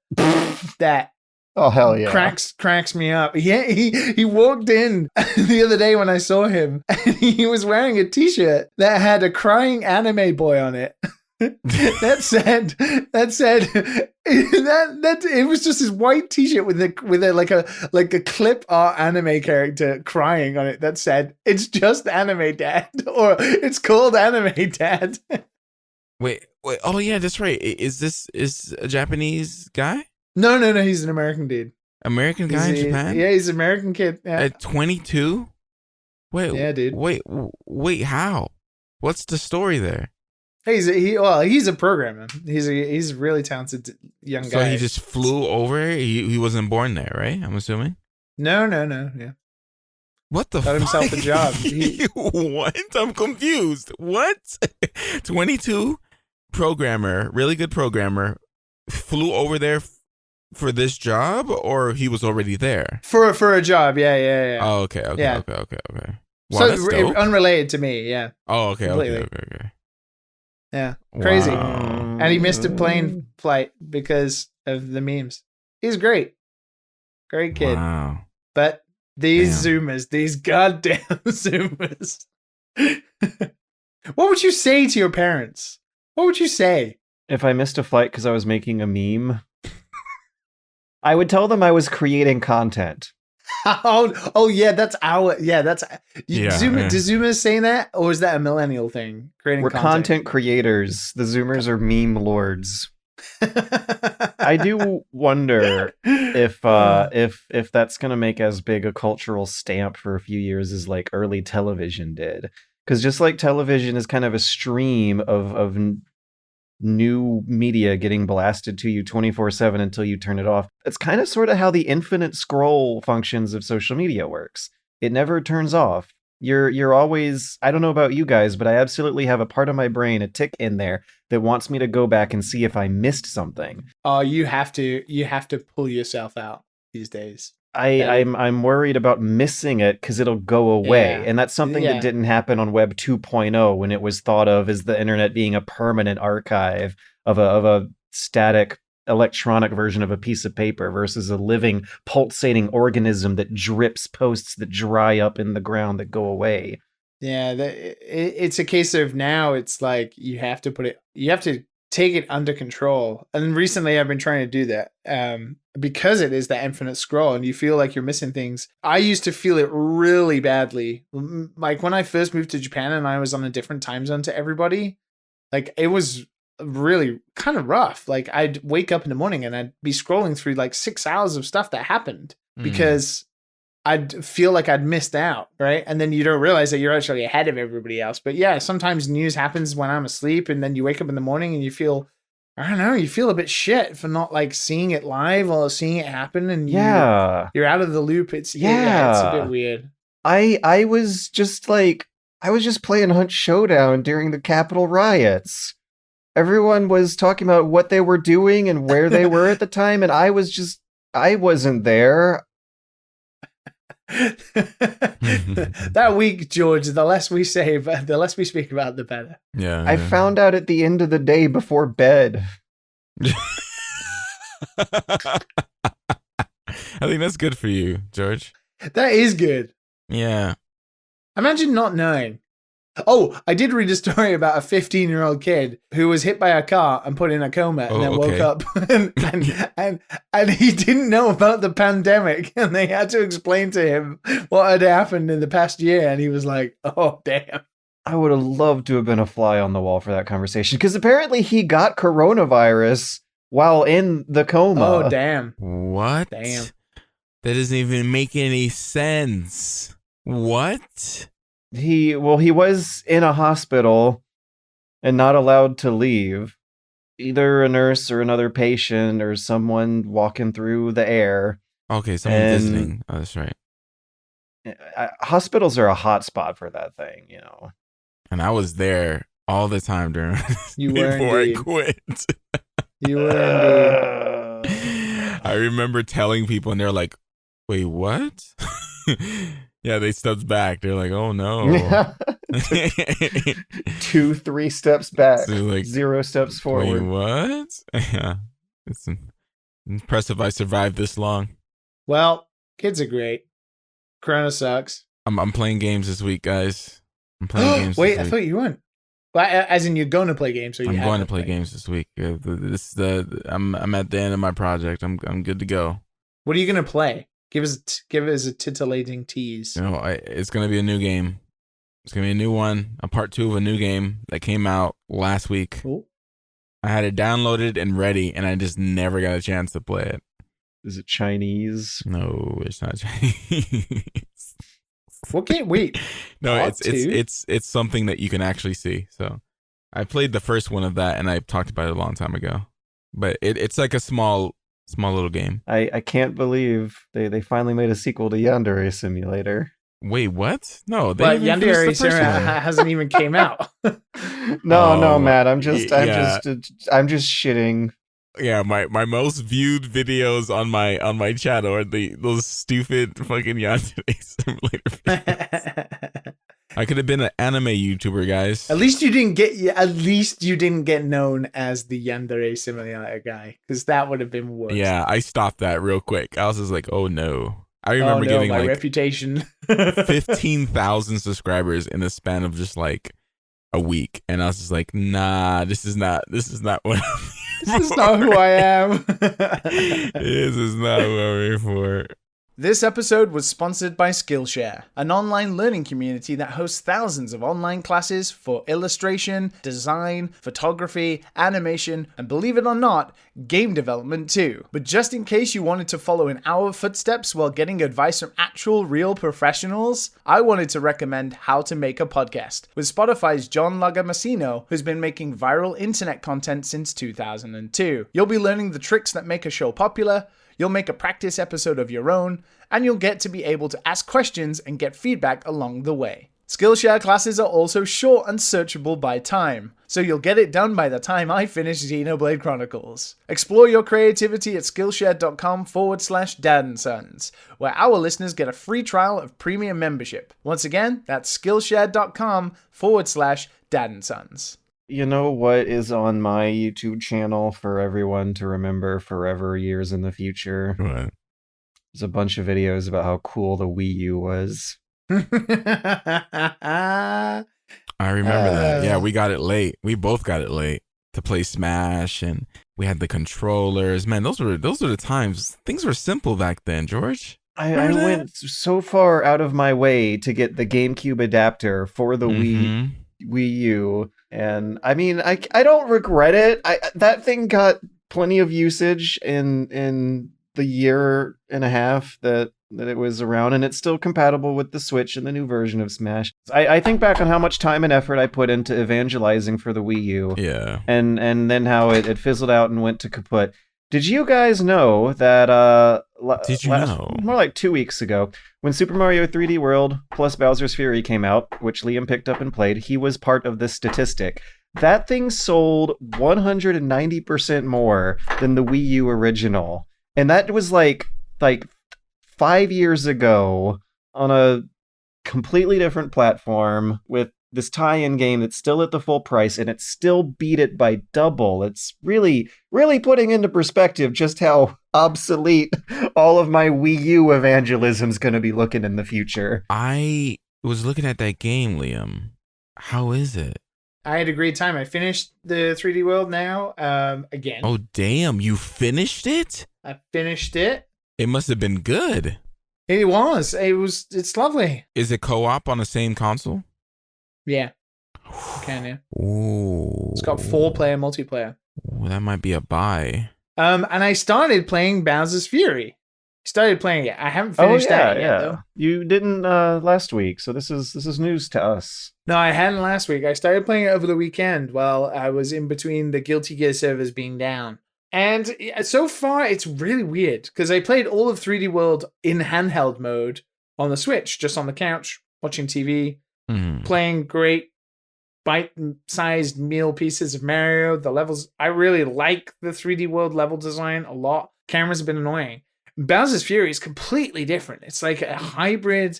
that oh hell yeah cracks me up. He walked in the other day when I saw him and he was wearing a t-shirt that had a crying anime boy on it. that said it was just his white t-shirt with a like a clip art anime character crying on it that said it's just anime dad or it's called anime dad. Wait, oh yeah, that's right. Is a Japanese guy? No, he's an American dude. American guy in Japan? Yeah, he's an American kid. Yeah. At 22? Wait, yeah, dude. Wait, how? What's the story there? He's a programmer. He's a really talented young guy. So he just flew over. He wasn't born there, right? I'm assuming. No. Yeah. What the? Got himself a job. What? I'm confused. What? 22 programmer, really good programmer, flew over there for this job, or he was already there for a job. Yeah. Oh, okay. Yeah. Okay. Wow, so that's dope. unrelated to me. Yeah. Oh, okay. Completely. Okay. Yeah, crazy. Wow. And he missed a plane flight because of the memes. He's great kid. Wow. But these Zoomers, these goddamn Zoomers. What would you say to your parents? What would you say? If I missed a flight because I was making a meme, I would tell them I was creating content. Oh yeah, that's Zoomers. Yeah. Do Zoomers say that, or is that a millennial thing? We're content creators. The Zoomers are meme lords. I do wonder if that's gonna make as big a cultural stamp for a few years as like early television did, because just like television is kind of a stream of new media getting blasted to you 24/7 until you turn it off. It's kind of sort of how the infinite scroll functions of social media works. It never turns off. You're always, I don't know about you guys, but I absolutely have a part of my brain, a tick in there that wants me to go back and see if I missed something. Oh, you have to pull yourself out these days. I'm worried about missing it because it'll go away. Yeah. And that's something that didn't happen on Web 2.0 when it was thought of as the internet being a permanent archive of a static electronic version of a piece of paper versus a living, pulsating organism that drips posts that dry up in the ground that go away. Yeah, it's a case of now it's like you have to take it under control. And recently I've been trying to do that because it is that infinite scroll and you feel like you're missing things. I used to feel it really badly. Like when I first moved to Japan and I was on a different time zone to everybody, like it was really kind of rough. Like I'd wake up in the morning and I'd be scrolling through like 6 hours of stuff that happened because I'd feel like I'd missed out, right? And then you don't realize that you're actually ahead of everybody else. But yeah, sometimes news happens when I'm asleep and then you wake up in the morning and you feel, I don't know, you feel a bit shit for not like seeing it live or seeing it happen and you're out of the loop. It's it's a bit weird. I was just playing Hunt Showdown during the Capitol riots. Everyone was talking about what they were doing and where they were at the time, and I wasn't there. That week, George, the less we speak about, the better. Yeah. I found out at the end of the day before bed. I think that's good for you, George. That is good. Yeah. Imagine not knowing. Oh, I did read a story about a 15-year-old kid who was hit by a car and put in a coma and then woke up and he didn't know about the pandemic and they had to explain to him what had happened in the past year and he was like, oh, damn. I would have loved to have been a fly on the wall for that conversation because apparently he got coronavirus while in the coma. Oh, damn. What? Damn. That doesn't even make any sense. What? He was in a hospital and not allowed to leave. Either a nurse or another patient or someone walking through the air. Okay, someone visiting. Oh, that's right. Hospitals are a hot spot for that thing, you know. And I was there all the time during before I quit. You were indeed. I remember telling people, and they're like, "Wait, what?" Yeah, they stepped back. They're like, "Oh no." 2-3 steps back, So like, 0 steps forward. Wait, what? Yeah, it's impressive I survived this long. Well, kids are great. Corona sucks. I'm playing games this week, guys. I'm playing games. Wait, this I week. thought you weren't. Well, as in you're going to play games, or I'm going to play games this week. I'm at the end of my project. I'm good to go. What are you going to play? Give us a titillating tease. You know, it's going to be a new game. It's going to be a new one, a part 2 of a new game that came out last week. Cool. I had it downloaded and ready, and I just never got a chance to play it. Is it Chinese? No, it's not Chinese. What game? Wait. No, Part it's something that you can actually see. So I played the first one of that, and I talked about it a long time ago. But it's like a small little game. I can't believe they finally made a sequel to Yandere Simulator. Wait, what? No, But Yandere Simulator hasn't even came out. No, Matt. I'm just shitting. Yeah, my most viewed videos on my channel are those stupid fucking Yandere Simulator videos. I could have been an anime YouTuber, guys. At least you didn't get known as the Yandere Simulator guy, because that would have been worse. Yeah, I stopped that real quick. I was just like, oh no. I remember getting my like reputation. 15,000 subscribers in the span of just like a week, and I was just like, nah, this is not what This is not who I am. This is not who I'm here for. This episode was sponsored by Skillshare, an online learning community that hosts thousands of online classes for illustration, design, photography, animation, and believe it or not, game development too. But just in case you wanted to follow in our footsteps while getting advice from actual real professionals, I wanted to recommend How to Make a Podcast with Spotify's John Lagomasino, who's been making viral internet content since 2002. You'll be learning the tricks that make a show popular, you'll make a practice episode of your own, and you'll get to be able to ask questions and get feedback along the way. Skillshare classes are also short and searchable by time, so you'll get it done by the time I finish Xenoblade Chronicles. Explore your creativity at Skillshare.com/dadandsons, where our listeners get a free trial of premium membership. Once again, that's Skillshare.com/dadandsons. You know what is on my YouTube channel for everyone to remember forever, years in the future? What? There's a bunch of videos about how cool the Wii U was. I remember that. Yeah, we got it late. We both got it late to play Smash, and we had the controllers. Man, those were the times. Things were simple back then, George. I went so far out of my way to get the GameCube adapter for the Wii U, and I mean, I don't regret it. That thing got plenty of usage in the year and a half that it was around, and it's still compatible with the Switch and the new version of Smash. I think back on how much time and effort I put into evangelizing for the Wii U. Yeah. And then how it fizzled out and went to kaput. Did you guys know that more like 2 weeks ago, when Super Mario 3D World plus Bowser's Fury came out, which Liam picked up and played, he was part of this statistic. That thing sold 190% more than the Wii U original. And that was like 5 years ago on a completely different platform with this tie-in game that's still at the full price, and it still beat it by double. It's really, really putting into perspective just how obsolete all of my Wii U evangelism's going to be looking in the future. I was looking at that game, Liam. How is it? I had a great time. I finished the 3D World now. Again. Oh, damn. You finished it? I finished it. It must have been good. It was. It's lovely. Is it co-op on the same console? Yeah. Can yeah. Ooh. It's got 4-player multiplayer. Ooh, that might be a buy. And I started playing Bowser's Fury. Started playing it. I haven't finished that yet, though. You didn't last week, so this is news to us. No, I hadn't last week. I started playing it over the weekend while I was in between the Guilty Gear servers being down. And so far, it's really weird because I played all of 3D World in handheld mode on the Switch, just on the couch, watching TV, playing great bite-sized meal pieces of Mario. The levels, I really like the 3D World level design a lot. Cameras have been annoying. Bowser's Fury is completely different. It's like a hybrid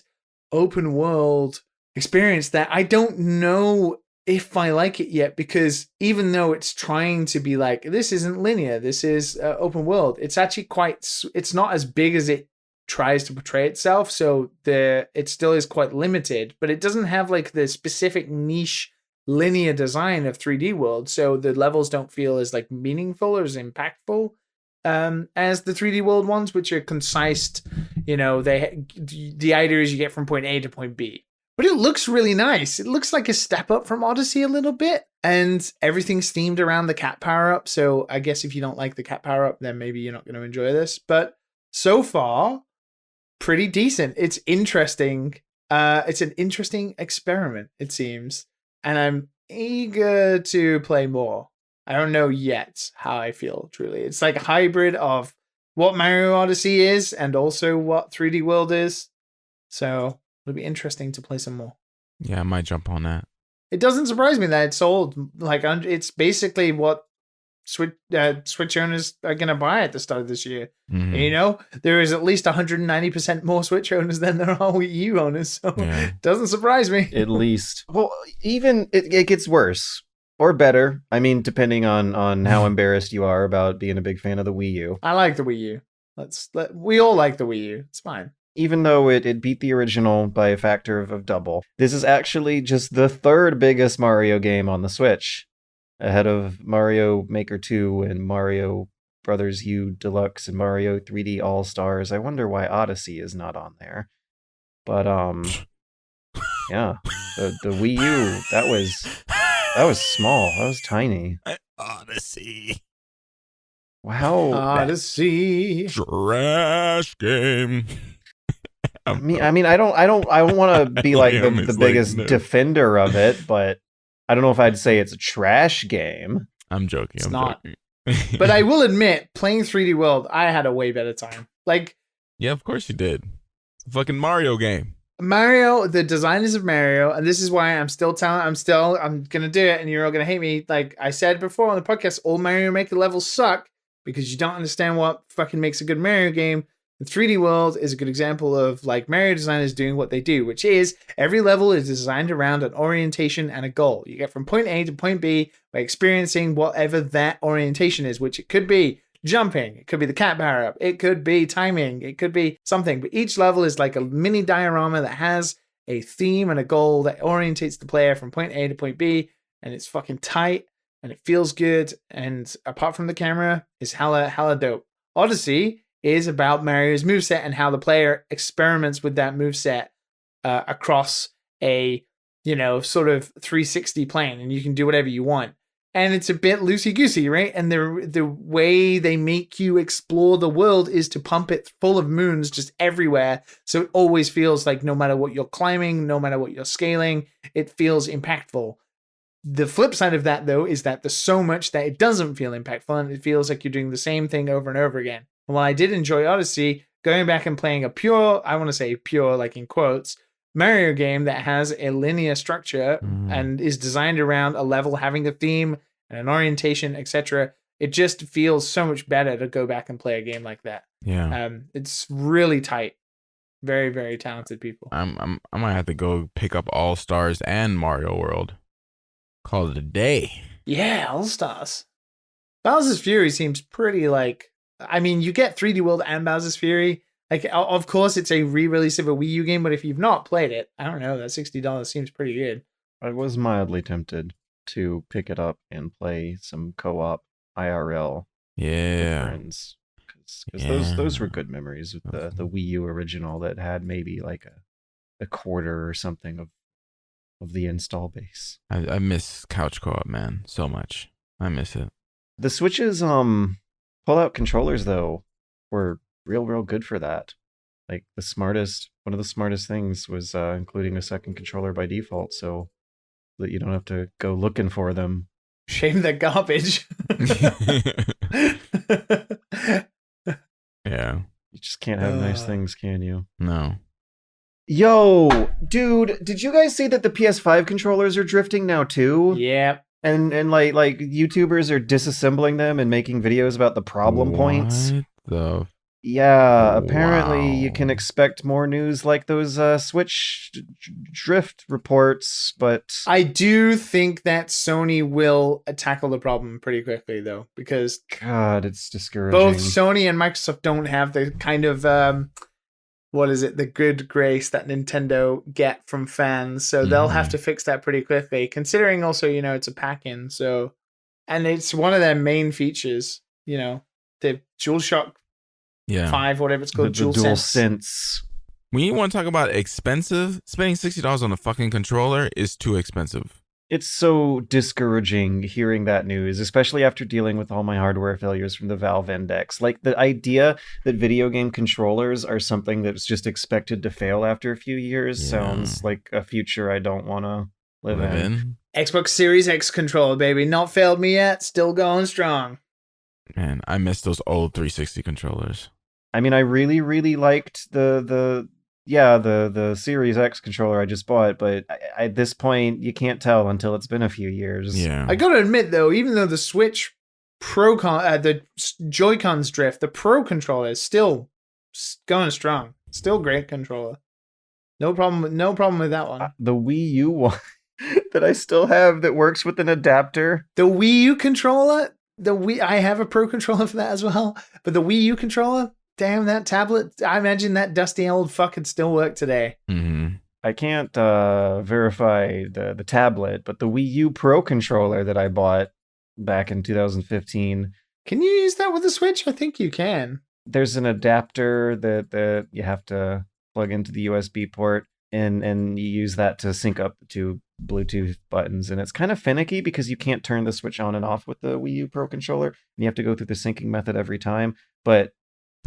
open world experience that I don't know if I like it yet, because even though it's trying to be like, this isn't linear, this is open world, it's actually it's not as big as it tries to portray itself. So it still is quite limited, but it doesn't have like the specific niche linear design of 3D World. So the levels don't feel as like meaningful or as impactful as the 3D World ones, which are concise. You know, the idea is you get from point A to point B. But it looks really nice. It looks like a step up from Odyssey a little bit. And everything's themed around the cat power-up. So I guess if you don't like the cat power-up, then maybe you're not going to enjoy this. But so far, pretty decent. It's interesting. It's an interesting experiment, it seems. And I'm eager to play more. I don't know yet how I feel, truly. It's like a hybrid of what Mario Odyssey is and also what 3D World is. So it'll be interesting to play some more. Yeah, I might jump on that. It doesn't surprise me that it's sold. Like, it's basically what Switch owners are going to buy at the start of this year. Mm-hmm. And, you know, there is at least 190% more Switch owners than there are Wii U owners. So it doesn't surprise me. At least. Well, even it gets worse. Or better. I mean, depending on how embarrassed you are about being a big fan of the Wii U. I like the Wii U. We all like the Wii U. It's fine. Even though it beat the original by a factor of double. This is actually just the third biggest Mario game on the Switch, ahead of Mario Maker 2 and Mario Brothers U Deluxe and Mario 3D All-Stars. I wonder why Odyssey is not on there. But, yeah, the Wii U, that was small. That was tiny. Odyssey. Wow. Odyssey. Trash game. I mean, I don't want to be like the biggest defender of it, but I don't know if I'd say it's a trash game. I'm joking. It's not. But I will admit, playing 3D World, I had a way better time. Like, yeah, of course you did. It's a fucking Mario game. Mario, the designers of Mario, and this is why I'm gonna do it, and you're all gonna hate me. Like I said before on the podcast, all Mario Maker levels suck because you don't understand what fucking makes a good Mario game. The 3D World is a good example of like Mario designers doing what they do, which is every level is designed around an orientation and a goal. You get from point A to point B by experiencing whatever that orientation is, which it could be jumping, it could be the cat power up, it could be timing, it could be something. But each level is like a mini diorama that has a theme and a goal that orientates the player from point A to point B, and it's fucking tight and it feels good. And apart from the camera, is hella dope. Odyssey is about Mario's moveset and how the player experiments with that moveset across a, sort of 360 plane, and you can do whatever you want. And it's a bit loosey-goosey, right? And the way they make you explore the world is to pump it full of moons just everywhere. So it always feels like no matter what you're climbing, no matter what you're scaling, it feels impactful. The flip side of that, though, is that there's so much that it doesn't feel impactful, and it feels like you're doing the same thing over and over again. And while I did enjoy Odyssey, going back and playing a pure, I want to say pure, like in quotes, Mario game that has a linear structure and is designed around a level having a theme and an orientation, etc. It just feels so much better to go back and play a game like that. Yeah. It's really tight. Very, very talented people. I might have to go pick up All Stars and Mario World. Call it a day. Yeah, All Stars. Bowser's Fury seems pretty like. I mean, you get 3D World and Bowser's Fury. Like, of course, it's a re-release of a Wii U game, but if you've not played it, I don't know, that $60 seems pretty good. I was mildly tempted to pick it up and play some co-op IRL with Yeah. friends. Because those were good memories with the Wii U original that had maybe like a quarter or something of the install base. I miss couch co-op, man, so much. I miss it. The Switch's pull-out controllers though were real good for that. Like one of the smartest things was including a second controller by default, so that you don't have to go looking for them. Shame they're garbage. Yeah. You just can't have nice things, can you? No. Yo, dude, did you guys see that the PS5 controllers are drifting now too? Yeah. And like YouTubers are disassembling them and making videos about the problem points. The Yeah, apparently you Wow. can expect more news like those Switch drift reports, but I do think that Sony will tackle the problem pretty quickly, though, because God, it's discouraging. both Sony and Microsoft don't have the kind of the good grace that Nintendo get from fans, so they'll have to fix that pretty quickly. Considering also, it's a pack-in, so, and it's one of their main features. The DualShock 5, whatever it's called, the DualSense. When you want to talk about expensive, spending $60 on a fucking controller is too expensive. It's so discouraging hearing that news, especially after dealing with all my hardware failures from the Valve Index. Like, the idea that video game controllers are something that's just expected to fail after a few years sounds like a future I don't want to live in. Xbox Series X controller, baby. Not failed me yet. Still going strong. Man, I miss those old 360 controllers. I mean, I really liked the Series X controller I just bought, but at this point, you can't tell until it's been a few years. Yeah. I gotta admit, though, even though the Switch the Joy-Cons drift, the Pro controller is still going strong. Still great controller. No problem with that one. The Wii U one that I still have that works with an adapter. The Wii U controller, I have a Pro controller for that as well, but the Wii U controller, damn, that tablet, I imagine that dusty old fuck could still work today. Mm-hmm. I can't verify the tablet, but the Wii U Pro controller that I bought back in 2015. Can you use that with the Switch? I think you can. There's an adapter that you have to plug into the USB port, and you use that to sync up the two Bluetooth buttons. And it's kind of finicky because you can't turn the Switch on and off with the Wii U Pro controller, and you have to go through the syncing method every time. But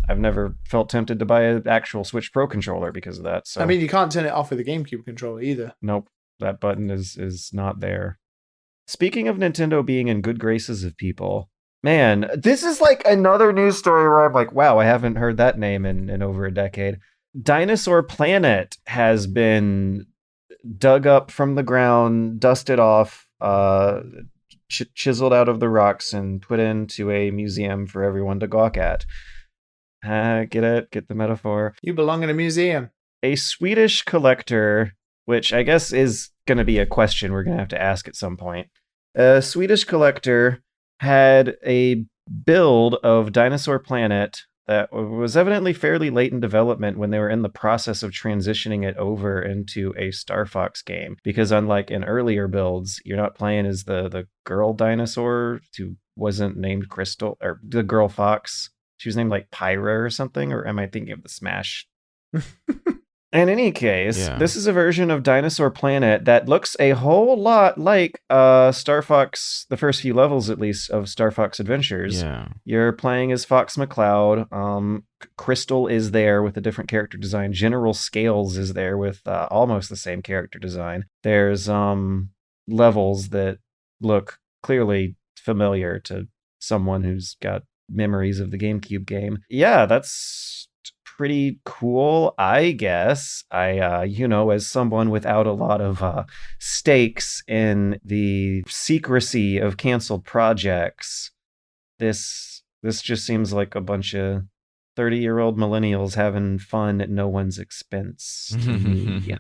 I've never felt tempted to buy an actual Switch Pro controller because of that. So I mean, you can't turn it off with the GameCube controller either. Nope, that button is not there. Speaking of Nintendo being in good graces of people, man, this is like another news story where I'm like, wow, I haven't heard that name in over a decade. Dinosaur Planet has been dug up from the ground, dusted off, chiseled out of the rocks, and put into a museum for everyone to gawk at. Get it? Get the metaphor? You belong in a museum. A Swedish collector, which I guess is going to be a question we're going to have to ask at some point. A Swedish collector had a build of Dinosaur Planet that was evidently fairly late in development when they were in the process of transitioning it over into a Star Fox game. Because unlike in earlier builds, you're not playing as the girl dinosaur who wasn't named Crystal, or the girl fox. She was named like Pyra or something, or am I thinking of the Smash? In any case, This is a version of Dinosaur Planet that looks a whole lot like Star Fox, the first few levels at least, of Star Fox Adventures. Yeah. You're playing as Fox McCloud. Crystal is there with a different character design. General Scales is there with almost the same character design. There's levels that look clearly familiar to someone who's got memories of the GameCube game. Yeah, that's pretty cool, I guess. I as someone without a lot of stakes in the secrecy of canceled projects, this just seems like a bunch of 30-year-old millennials having fun at no one's expense to me.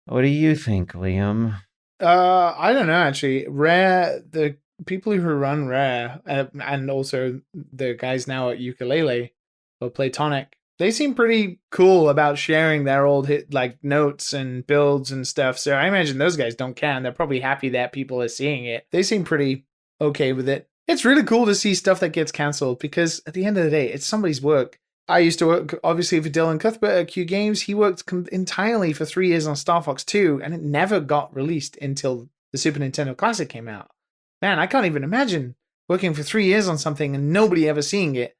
What do you think, Liam? I don't know, actually. Rare, the people who run Rare, and also the guys now at Ukulele or Platonic, they seem pretty cool about sharing their old hit, like notes and builds and stuff. So I imagine those guys don't care, and they're probably happy that people are seeing it. They seem pretty okay with it. It's really cool to see stuff that gets cancelled because at the end of the day, it's somebody's work. I used to work, obviously, for Dylan Cuthbert at Q Games. He worked entirely for 3 years on Star Fox 2, and it never got released until the Super Nintendo Classic came out. Man, I can't even imagine working for 3 years on something and nobody ever seeing it,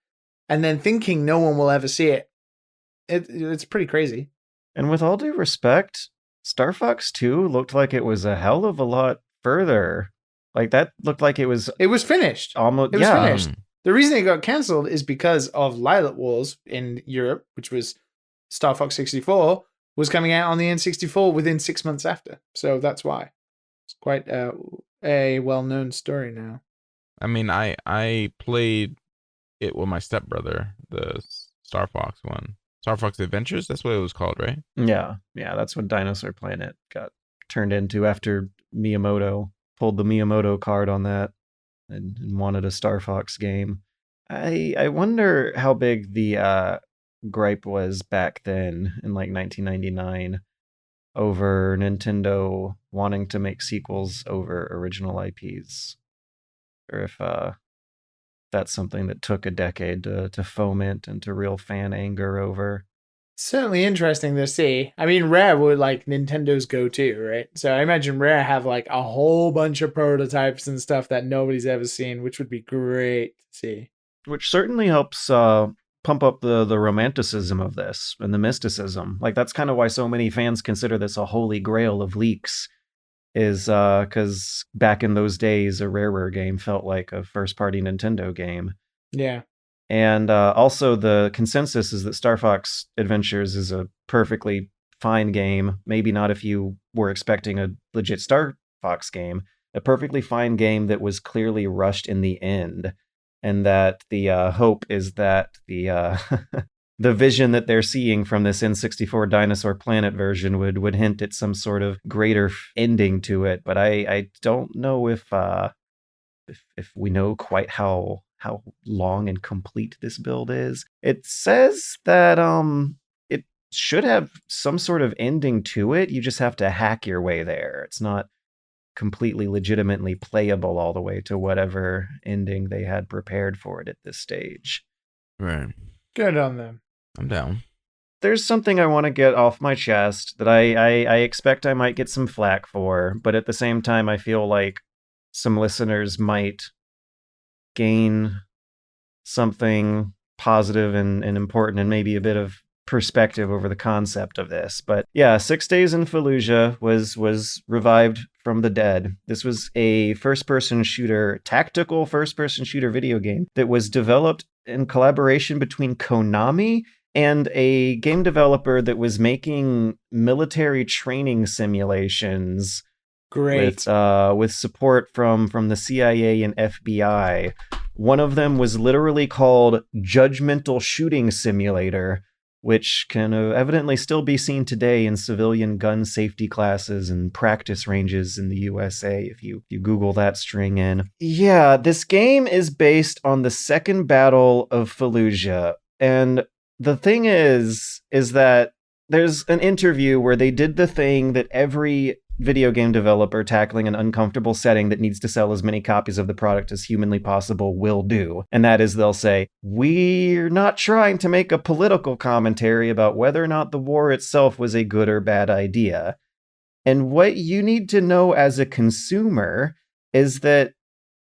and then thinking no one will ever see it. It's pretty crazy. And with all due respect, Star Fox 2 looked like it was a hell of a lot further. Like, that looked like it was finished. almost, It was yeah. finished. The reason it got cancelled is because of Lilac Wars in Europe, which was Star Fox 64, was coming out on the N64 within 6 months after. So that's why. It's quite a well-known story now. I mean, I played it with my stepbrother, the Star Fox one. Star Fox Adventures, that's what it was called, right? Yeah, that's what Dinosaur Planet got turned into after Miyamoto pulled the Miyamoto card on that and wanted a Star Fox game. I wonder how big the gripe was back then in like 1999 over Nintendo wanting to make sequels over original IPs, or if that's something that took a decade to foment into real fan anger over. Certainly interesting to see. I mean, Rare would like Nintendo's go-to, right? So I imagine Rare have like a whole bunch of prototypes and stuff that nobody's ever seen, which would be great to see. Which certainly helps pump up the romanticism of this and the mysticism. Like, that's kind of why so many fans consider this a holy grail of leaks, is because back in those days, a Rareware game felt like a first-party Nintendo game. Yeah. And also the consensus is that Star Fox Adventures is a perfectly fine game. Maybe not if you were expecting a legit Star Fox game. A perfectly fine game that was clearly rushed in the end. And that the hope is that the the vision that they're seeing from this N64 Dinosaur Planet version would hint at some sort of greater ending to it. But I don't know if we know quite how long and complete this build is. It says that it should have some sort of ending to it. You just have to hack your way there. It's not completely legitimately playable all the way to whatever ending they had prepared for it at this stage. Right. Good on them. I'm down. There's something I want to get off my chest that I expect I might get some flack for, but at the same time I feel like some listeners might gain something positive and important and maybe a bit of perspective over the concept of this. But yeah, 6 Days in Fallujah was revived from the dead. This was a tactical first-person shooter video game that was developed in collaboration between Konami and a game developer that was making military training simulations. Great. With support from the CIA and FBI. One of them was literally called Judgmental Shooting Simulator, which can evidently still be seen today in civilian gun safety classes and practice ranges in the USA if you Google that string in. Yeah, this game is based on the Second Battle of Fallujah. And the thing is that there's an interview where they did the thing that every video game developer tackling an uncomfortable setting that needs to sell as many copies of the product as humanly possible will do. And that is, they'll say, we're not trying to make a political commentary about whether or not the war itself was a good or bad idea. And what you need to know as a consumer is that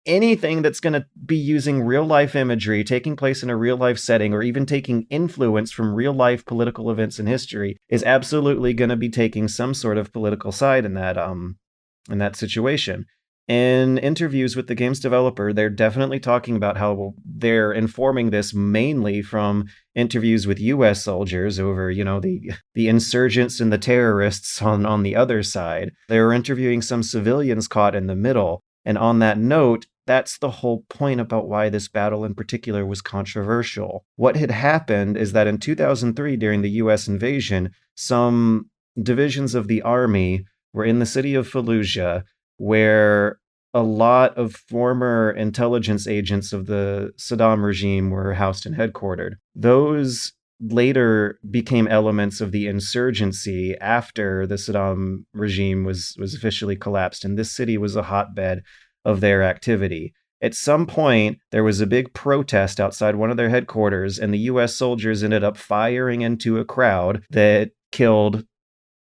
anything that's going to be using real life imagery, taking place in a real life setting, or even taking influence from real life political events in history is absolutely going to be taking some sort of political side in that situation. In interviews with the game's developer, they're definitely talking about how they're informing this mainly from interviews with US soldiers over, the insurgents and the terrorists on the other side. They were interviewing some civilians caught in the middle. And on that note, that's the whole point about why this battle in particular was controversial. What had happened is that in 2003, during the US invasion, some divisions of the army were in the city of Fallujah, where a lot of former intelligence agents of the Saddam regime were housed and headquartered. Those later became elements of the insurgency after the Saddam regime was officially collapsed, and this city was a hotbed of their activity. At some point, there was a big protest outside one of their headquarters, and the US soldiers ended up firing into a crowd that killed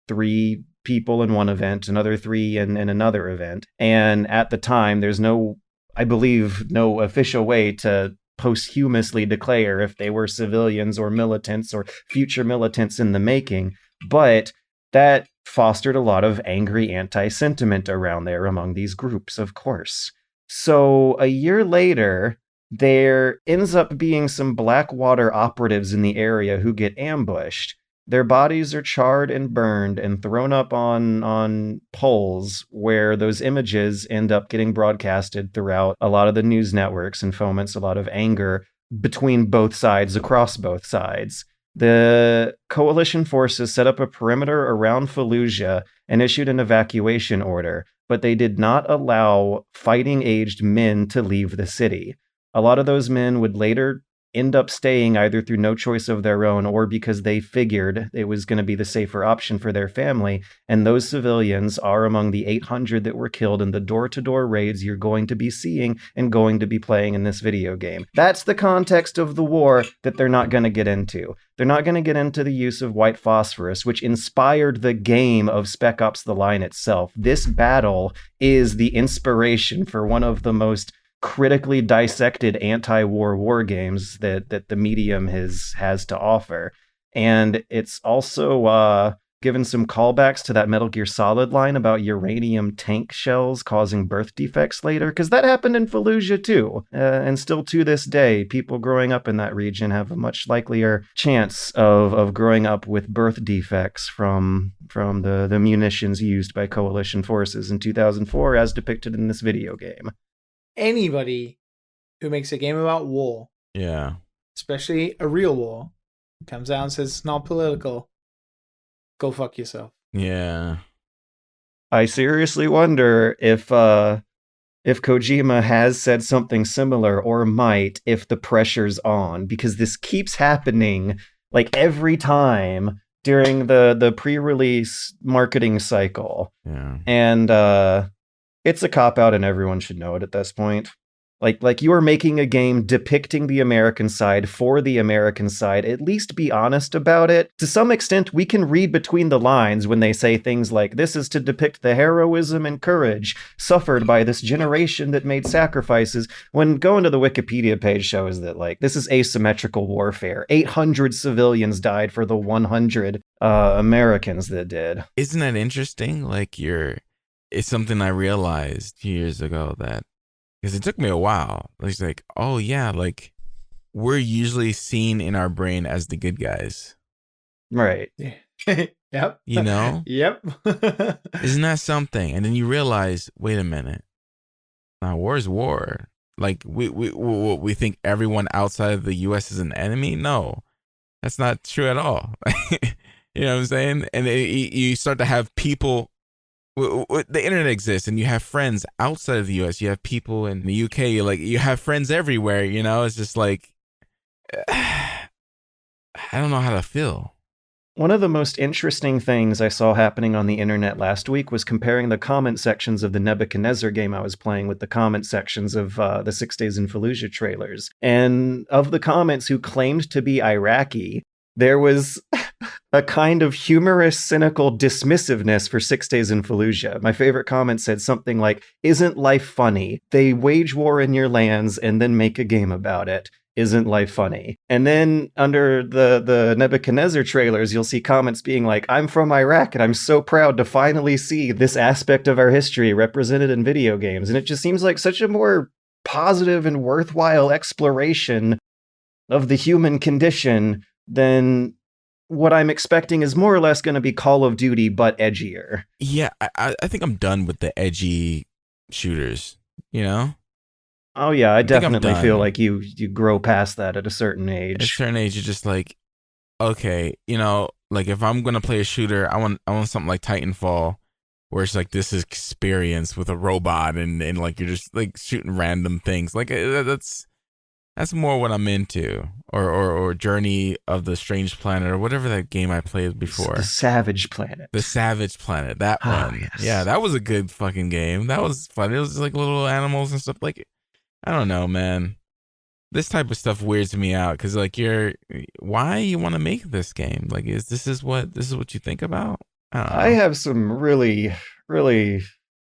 3 people in one event, another 3 in another event. And at the time, there's I believe, no official way to posthumously declare if they were civilians or militants or future militants in the making. But that fostered a lot of angry anti-sentiment around there among these groups, of course. So a year later, there ends up being some Blackwater operatives in the area who get ambushed. Their bodies are charred and burned and thrown up on poles where those images end up getting broadcasted throughout a lot of the news networks and foments a lot of anger between both sides, across both sides. The coalition forces set up a perimeter around Fallujah and issued an evacuation order, but they did not allow fighting-aged men to leave the city. A lot of those men would later end up staying either through no choice of their own or because they figured it was going to be the safer option for their family. And those civilians are among the 800 that were killed in the door-to-door raids you're going to be seeing and going to be playing in this video game. That's the context of the war that they're not going to get into. They're not going to get into the use of white phosphorus, which inspired the game of Spec Ops: The Line itself. This battle is the inspiration for one of the most critically dissected anti-war games that the medium has to offer. And it's also given some callbacks to that Metal Gear Solid line about uranium tank shells causing birth defects later, because that happened in Fallujah too. And still to this day, people growing up in that region have a much likelier chance of growing up with birth defects from the munitions used by coalition forces in 2004 as depicted in this video game. Anybody who makes a game about war, Yeah. especially a real war, comes out and says it's not political, go fuck yourself. Yeah. I seriously wonder if Kojima has said something similar, or might, if the pressure's on, because this keeps happening like every time during the pre-release marketing cycle. Yeah. And it's a cop-out and everyone should know it at this point. Like you are making a game depicting the American side for the American side. At least be honest about it. To some extent, we can read between the lines when they say things like, this is to depict the heroism and courage suffered by this generation that made sacrifices, when going to the Wikipedia page shows that, like, this is asymmetrical warfare. 800 civilians died for the 100 Americans that did. Isn't that interesting? Like, it's something I realized years ago, that because it took me a while. It's like, oh yeah, like we're usually seen in our brain as the good guys, right? Yep. You know. Yep. Isn't that something? And then you realize, wait a minute, now war is war. Like we think everyone outside of the U.S. is an enemy. No, that's not true at all. You know what I'm saying? And you start to have people. The internet exists, and you have friends outside of the US. You have people in the UK. You have friends everywhere. You know, it's just like I don't know how to feel. One of the most interesting things I saw happening on the internet last week was comparing the comment sections of the Nebuchadnezzar game I was playing with the comment sections of the 6 Days in Fallujah trailers. And of the comments who claimed to be Iraqi, there was a kind of humorous, cynical dismissiveness for 6 Days in Fallujah. My favorite comment said something like, "Isn't life funny? They wage war in your lands and then make a game about it. Isn't life funny?" And then under the Nebuchadnezzar trailers, you'll see comments being like, "I'm from Iraq and I'm so proud to finally see this aspect of our history represented in video games." And it just seems like such a more positive and worthwhile exploration of the human condition than what I'm expecting is more or less going to be Call of Duty, but edgier. Yeah, I think I'm done with the edgy shooters, you know? Oh yeah, I think I'm definitely feel done. like you grow past that at a certain At a age. certain age, you're just like, okay, like if I'm gonna play a shooter, I want something like Titanfall, where it's like this is experience with a robot and like you're just like shooting random things. Like that's more what I'm into, or Journey of the Strange Planet, or whatever that game I played The before. Savage Planet. The Savage Planet, that Ah, one. yes. Yeah, that was a good fucking game. That was fun. It was just like little animals and stuff. Like, I don't know, man. This type of stuff weirds me out because like why you want to make this game? Like, this is what you think about? I don't know. I have some really, really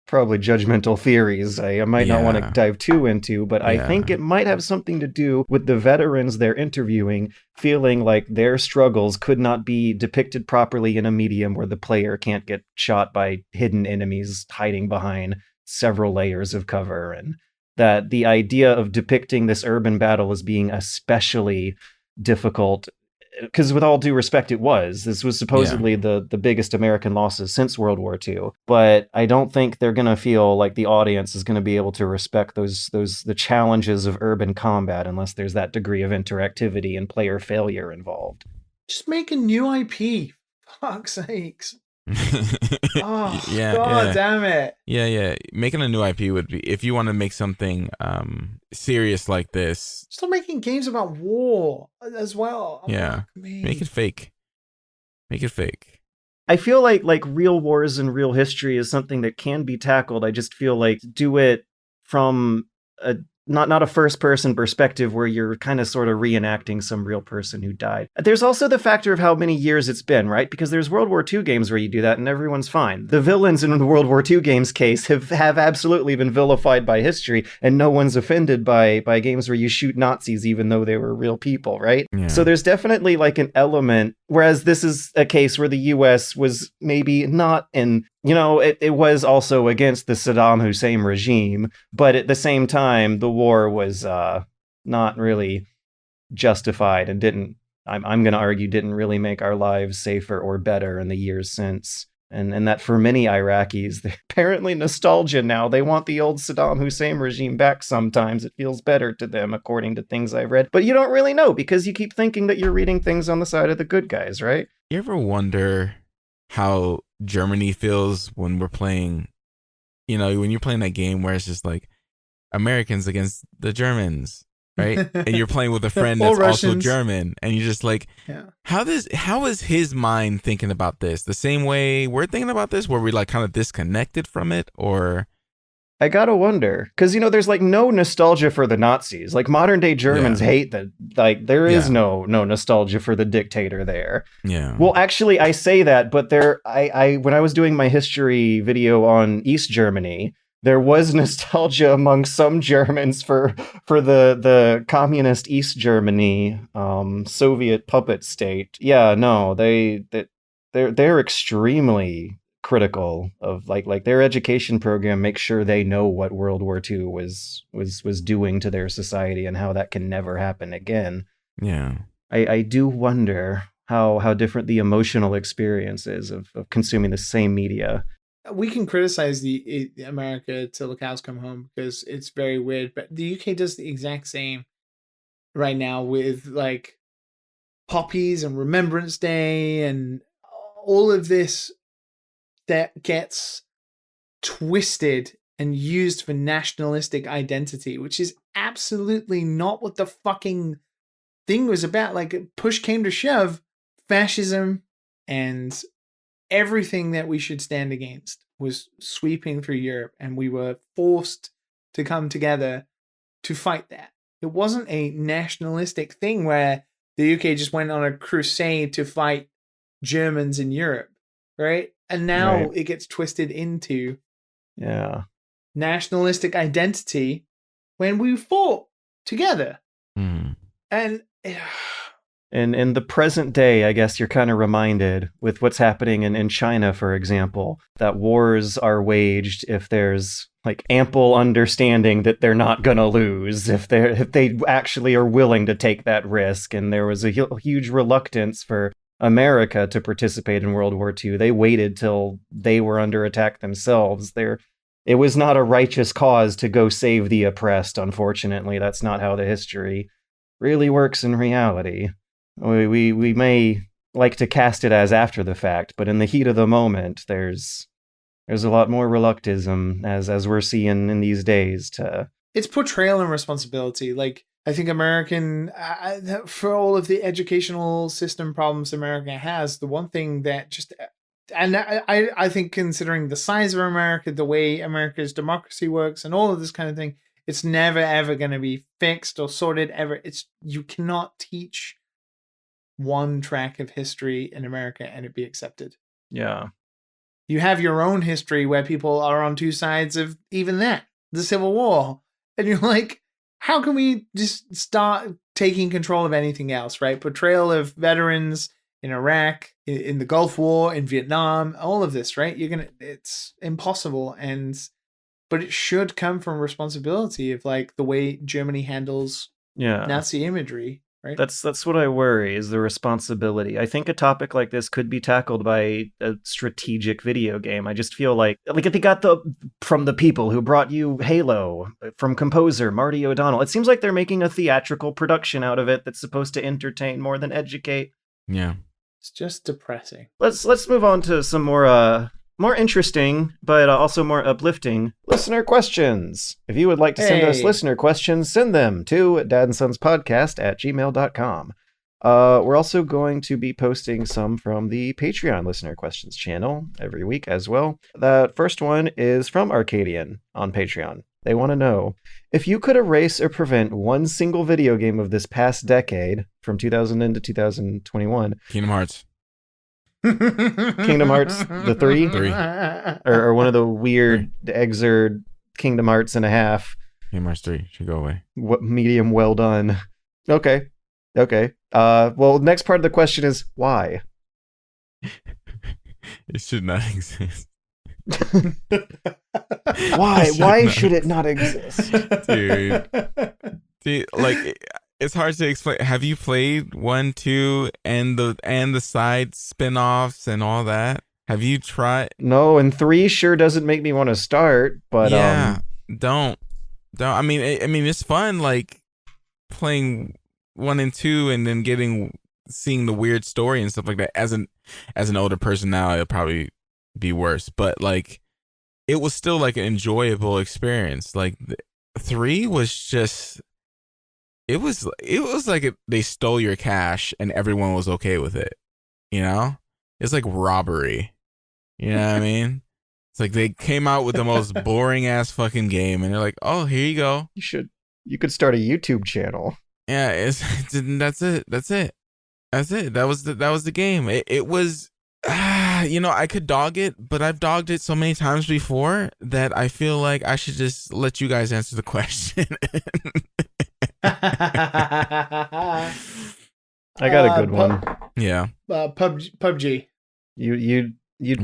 probably judgmental theories I might not want to Yeah. dive too into, but I think Yeah. it might have something to do with the veterans they're interviewing feeling like their struggles could not be depicted properly in a medium where the player can't get shot by hidden enemies hiding behind several layers of cover, and that the idea of depicting this urban battle as being especially difficult, because with all due respect, this was supposedly the biggest American losses since World War II. But I don't think they're gonna feel like the audience is gonna be able to respect the challenges of urban combat unless there's that degree of interactivity and player failure involved. Just make a new IP. Fuck's sakes. Oh, yeah, God yeah. damn it. Yeah. Making a new IP would be, if you want to make something serious like this. Stop making games about war as well. Yeah. Fuck me. Make it fake. Make it fake. I feel like real wars and real history is something that can be tackled. I just feel like do it from a not a first person perspective where you're kind of sort of reenacting some real person who died. There's also the factor of how many years it's been, right? Because there's World War II games where you do that and everyone's fine. The villains in the World War II games case have absolutely been vilified by history, and no one's offended by games where you shoot Nazis even though they were real people, right? Yeah. So there's definitely like an element, whereas this is a case where the US was maybe not in, it was also against the Saddam Hussein regime, but at the same time, the war was not really justified and I'm going to argue, didn't really make our lives safer or better in the years since. And that for many Iraqis, they're apparently nostalgia now. They want the old Saddam Hussein regime back sometimes. It feels better to them, according to things I've read. But you don't really know because you keep thinking that you're reading things on the side of the good guys, right? You ever wonder how Germany feels when we're playing, when you're playing that game where it's just like Americans against the Germans, right? And you're playing with a friend that's also German, and you're just like, how is his mind thinking about this? The same way we're thinking about this, where we like kind of disconnected from it, or I gotta wonder, because there's like no nostalgia for the Nazis. Like modern day Germans hate that. Like there is no nostalgia for the dictator there. Yeah. Well, actually, I say that, but I when I was doing my history video on East Germany, there was nostalgia among some Germans for the communist East Germany, Soviet puppet state. Yeah, no, they're extremely critical of like their education program makes sure they know what World War II was doing to their society and how that can never happen again. Yeah. I do wonder how different the emotional experience is of consuming the same media. We can criticize the America till the cows come home because it's very weird, but the UK does the exact same right now with like poppies and Remembrance Day and all of this that gets twisted and used for nationalistic identity, which is absolutely not what the fucking thing was about. Like, push came to shove, fascism and everything that we should stand against was sweeping through Europe, and we were forced to come together to fight that. It wasn't a nationalistic thing where the UK just went on a crusade to fight Germans in Europe, right? And now it gets twisted into nationalistic identity when we fought together. And in the present day, I guess you're kind of reminded with what's happening in China, for example, that wars are waged if there's like ample understanding that they're not going to lose, if they actually are willing to take that risk. And there was a huge reluctance for America to participate in World War II. They waited till they were under attack themselves. It was not a righteous cause to go save the oppressed. Unfortunately, that's not how the history really works in reality. We may like to cast it as after the fact, but in the heat of the moment, there's a lot more reluctism as we're seeing in these days to. It's portrayal and responsibility. Like, I think American, for all of the educational system problems America has, the one thing that just, and I think considering the size of America, the way America's democracy works, and all of this kind of thing, it's never ever going to be fixed or sorted ever. You cannot teach one track of history in America and it be accepted. Yeah. You have your own history where people are on two sides of even that, the Civil War. And you're like, how can we just start taking control of anything else, right? Portrayal of veterans in Iraq, in the Gulf War, in Vietnam, all of this, right? It's impossible. But it should come from responsibility of like the way Germany handles Nazi imagery. Right. That's what I worry, is the responsibility. I think a topic like this could be tackled by a strategic video game. I just feel like if they got from the people who brought you Halo, from composer Marty O'Donnell, it seems like they're making a theatrical production out of it that's supposed to entertain more than educate. Yeah. It's just depressing. Let's move on to some more interesting, but also more uplifting listener questions. If you would like to send us listener questions, send them to dadandsonspodcast@gmail.com. We're also going to be posting some from the Patreon listener questions channel every week as well. The first one is from Arcadian on Patreon. They want to know, if you could erase or prevent one single video game of this past decade, from 2000 to 2021. Kingdom Hearts. Kingdom Hearts, the 3? Or one of the weird Exerd Kingdom Hearts and a half. Kingdom Hearts 3 should go away. Medium well done. Okay. Well, next part of the question is, why? It should not exist. Why should it not exist? Dude, like, it's hard to explain. Have you played 1, 2, and the side spin-offs and all that? Have you tried? No, and 3 sure doesn't make me want to start, but yeah, don't. I mean, it's fun, like playing 1 and 2, and then seeing the weird story and stuff like that. As an older person now, it'll probably be worse, but like, it was still like an enjoyable experience. Like 3 was just. It was like they stole your cash and everyone was okay with it. You know? It's like robbery. You know what I mean? It's like they came out with the most boring ass fucking game and they're like, "Oh, here you go." You could start a YouTube channel. Yeah, that's it. That was the game. It was I could dog it, but I've dogged it so many times before that I feel like I should just let you guys answer the question. I got a good one. Yeah. PUBG. You'd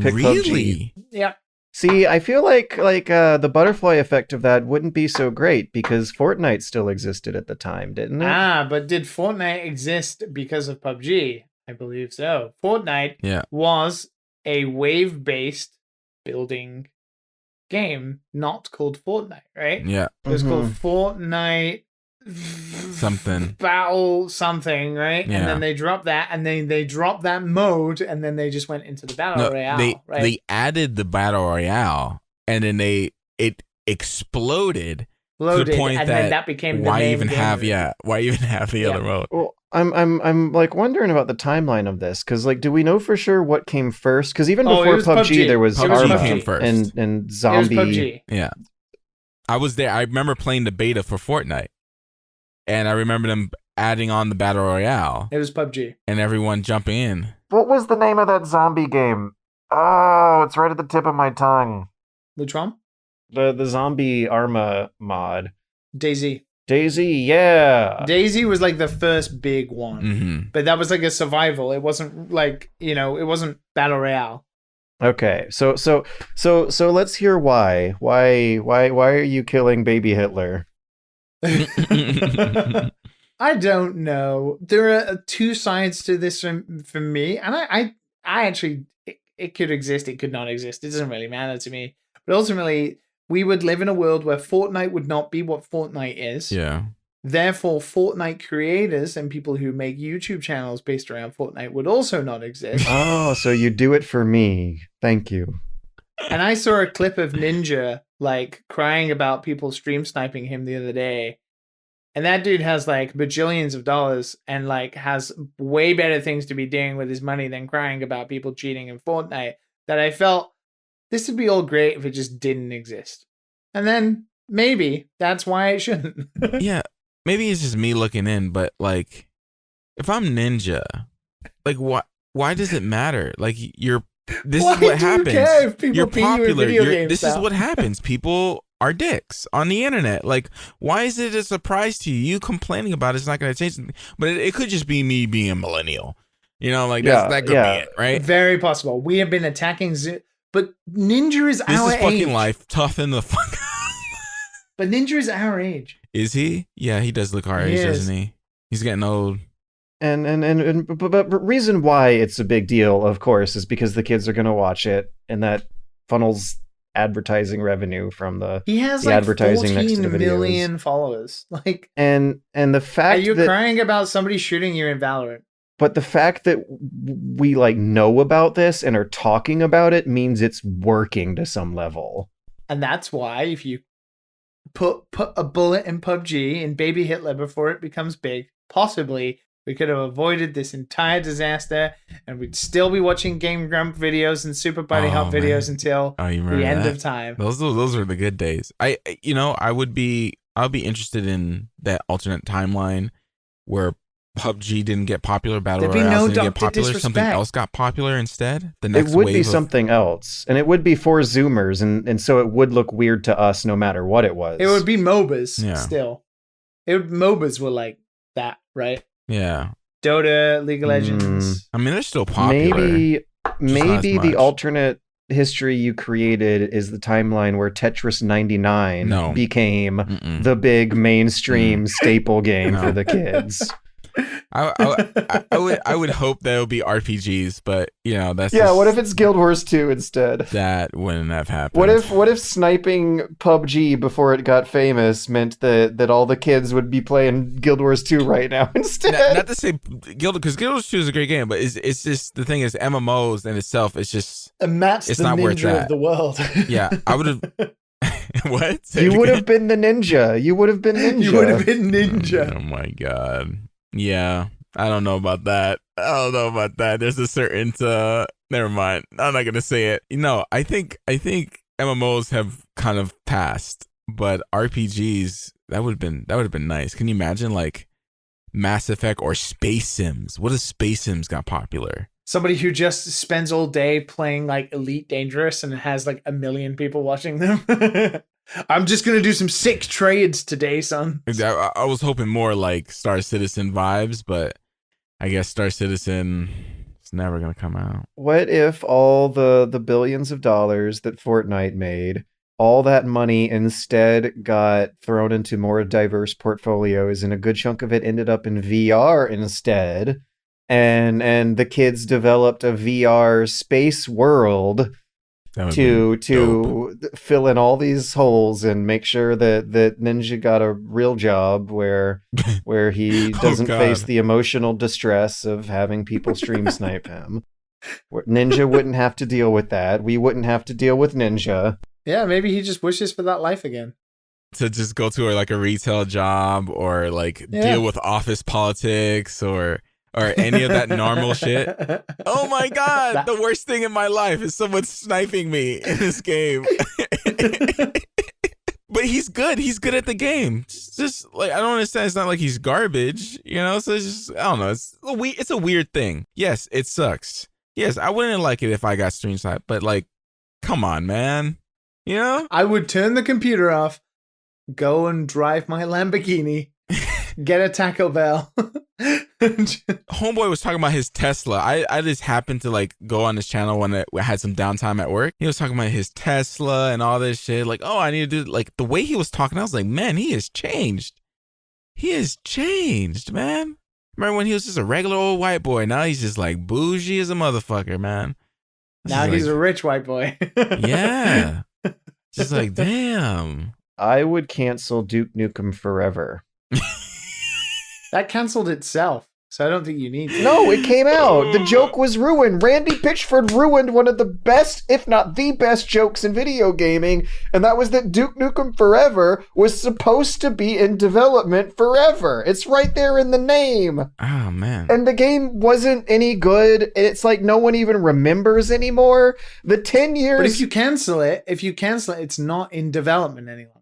pick really? PUBG. Yeah. See, I feel like the butterfly effect of that wouldn't be so great because Fortnite still existed at the time, didn't it? But did Fortnite exist because of PUBG? I believe so. Fortnite was a wave-based building game, not called Fortnite, right? Yeah. It was called Fortnite something battle something, right? Yeah. And then they dropped that, and then they dropped that mode, and then they just went into the battle royale. They added the battle royale, and then it exploded to the point and that, then that became the why main even game. have the other mode? Well, I'm like wondering about the timeline of this because like, do we know for sure what came first? Because even before PUBG, there was Arma came first. and Zombie. It was PUBG. Yeah, I was there. I remember playing the beta for Fortnite, and I remember them adding on the battle royale. It was PUBG, and everyone jumping in. What was the name of that zombie game? Oh, it's right at the tip of my tongue. Which one? The zombie Arma mod. DayZ, yeah. DayZ was like the first big one, Mm-hmm. but that was like a survival. It wasn't like, it wasn't battle royale. Okay, so let's hear why. Why are you killing baby Hitler? I don't know. There are two sides to this for me, and I actually, it could exist, it could not exist. It doesn't really matter to me. But ultimately, we would live in a world where Fortnite would not be what Fortnite is. Yeah. Therefore, Fortnite creators and people who make YouTube channels based around Fortnite would also not exist. Oh, so you do it for me. Thank you. And I saw a clip of Ninja like crying about people stream sniping him the other day. And that dude has like bajillions of dollars and like has way better things to be doing with his money than crying about people cheating in Fortnite. That I felt this would be all great if it just didn't exist. And then maybe that's why it shouldn't. Yeah. Maybe it's just me looking in, but like, if I'm Ninja, like, why does it matter? Like, this Why is what do you happens. care if people You're beat you in popular. video games This is now? what happens. People are dicks on the internet. Like, why is it a surprise to you? You complaining about it's not going to change anything. But it could just be me being a millennial. You know, like that could be it, right? Very possible. We have been attacking but Ninja is This our is fucking age. life. Toughen the fuck. But Ninja is our age. Is he? Yeah, he does look our He age, is. doesn't he? He's getting old. But reason why it's a big deal, of course, is because the kids are going to watch it, and that funnels advertising revenue from He has the like advertising next to 14 the videos. million followers. Like, And the are fact you that crying about somebody shooting you in Valorant? but the fact that we like know about this and are talking about it means it's working to some level. And that's why if you put a bullet in PUBG and baby Hitler before it becomes big, possibly we could have avoided this entire disaster and we'd still be watching Game Grump videos and Super Buddy Hop videos until You the remember end that? of time. Those were the good days. I'll be interested in that alternate timeline where PUBG didn't get popular, Battle There'd be Royale no didn't get Dr. popular, something Disrespect. else got popular instead. The next It would wave be of- something else, and it would be for Zoomers, and so it would look weird to us no matter what it was. It would be MOBAs Yeah. still. MOBAs were like that, right? Yeah, Dota, League of Legends. I mean they're still popular. maybe not as the much. alternate history you created is the timeline where Tetris 99 No. became Mm-mm. the big mainstream staple game No. for the kids. I would hope that it would be RPGs, but that's Yeah, just- what if it's Guild Wars 2 instead? that wouldn't have happened. What if sniping PUBG before it got famous meant that all the kids would be playing Guild Wars 2 right now instead? not to say because Guild Wars 2 is a great game, but it's just the thing is MMOs in itself is just And Matt's It's the not worth ninja that. of the world. yeah. I would have what Say it You would again? have been the ninja. You would have been ninja. You would have been ninja. Oh my god. Yeah. I don't know about that. There's a certain never mind. I'm not gonna say it. I think MMOs have kind of passed, but RPGs that would have been nice. Can you imagine like Mass Effect or Space Sims? What if Space Sims got popular? Somebody who just spends all day playing like Elite Dangerous and has like 1 million people watching them. I'm just gonna do some sick trades today, son. I was hoping more like Star Citizen vibes, but I guess Star Citizen is never gonna come out. What if all the billions of dollars that Fortnite made, all that money instead got thrown into more diverse portfolios, and a good chunk of it ended up in VR instead, and the kids developed a VR space world That would to be dope. fill in all these holes and make sure that Ninja got a real job where he Oh, doesn't God. face the emotional distress of having people stream snipe him. Where Ninja wouldn't have to deal with that. We wouldn't have to deal with Ninja. Yeah, maybe he just wishes for that life again. To just go to like a retail job or like Yeah. deal with office politics or any of that normal shit. Oh my god, That- the worst thing in my life is someone sniping me in this game. But he's good. He's good at the game. Just like I don't understand. It's not like he's garbage, So it's just I don't know. It's a weird thing. Yes, it sucks. Yes, I wouldn't like it if I got stream sniped, but like, come on, man. I would turn the computer off, go and drive my Lamborghini, get a Taco Bell. Homeboy was talking about his Tesla. I just happened to like go on his channel when I had some downtime at work. He was talking about his Tesla and all this shit. Like, oh, I need to do like the way he was talking. I was like, man, he has changed. He has changed, man. Remember when he was just a regular old white boy? Now he's just like bougie as a motherfucker, man. It's Now just he's like, a rich white boy. yeah. Just like, damn. I would cancel Duke Nukem Forever. That canceled itself, so I don't think you need to. No, it came out. The joke was ruined. Randy Pitchford ruined one of the best, if not the best, jokes in video gaming, and that was that Duke Nukem Forever was supposed to be in development forever. It's right there in the name. Oh, man. And the game wasn't any good, and it's like no one even remembers anymore. The 10 years... But if you cancel it, it's not in development any longer.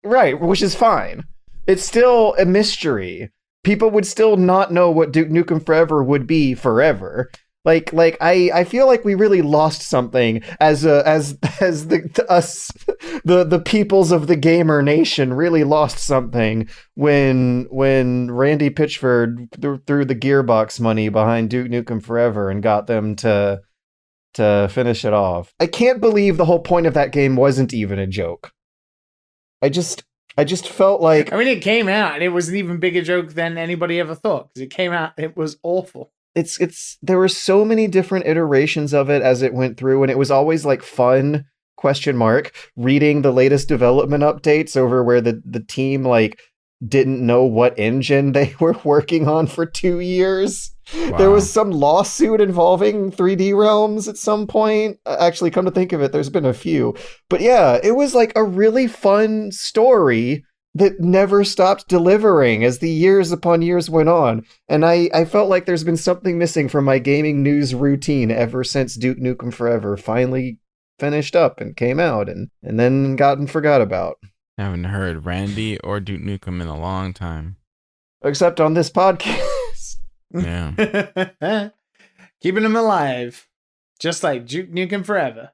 Right, which is fine. It's still a mystery. People would still not know what Duke Nukem Forever would be forever. I feel like we really lost something as the peoples of the gamer nation really lost something when Randy Pitchford threw the Gearbox money behind Duke Nukem Forever and got them to finish it off. I can't believe the whole point of that game wasn't even a joke. I just felt like... I mean, it came out, and it was an even bigger joke than anybody ever thought, because it came out, it was awful. There were so many different iterations of it as it went through, and it was always like fun, reading the latest development updates over where the team like didn't know what engine they were working on for 2 years. Wow. There was some lawsuit involving 3D Realms at some point. Actually, come to think of it, there's been a few. But yeah, it was like a really fun story that never stopped delivering as the years upon years went on. And I felt like there's been something missing from my gaming news routine ever since Duke Nukem Forever finally finished up and came out and then gotten forgot about. I haven't heard Randy or Duke Nukem in a long time. Except on this podcast. Yeah. Keeping him alive. Just like Duke Nukem Forever.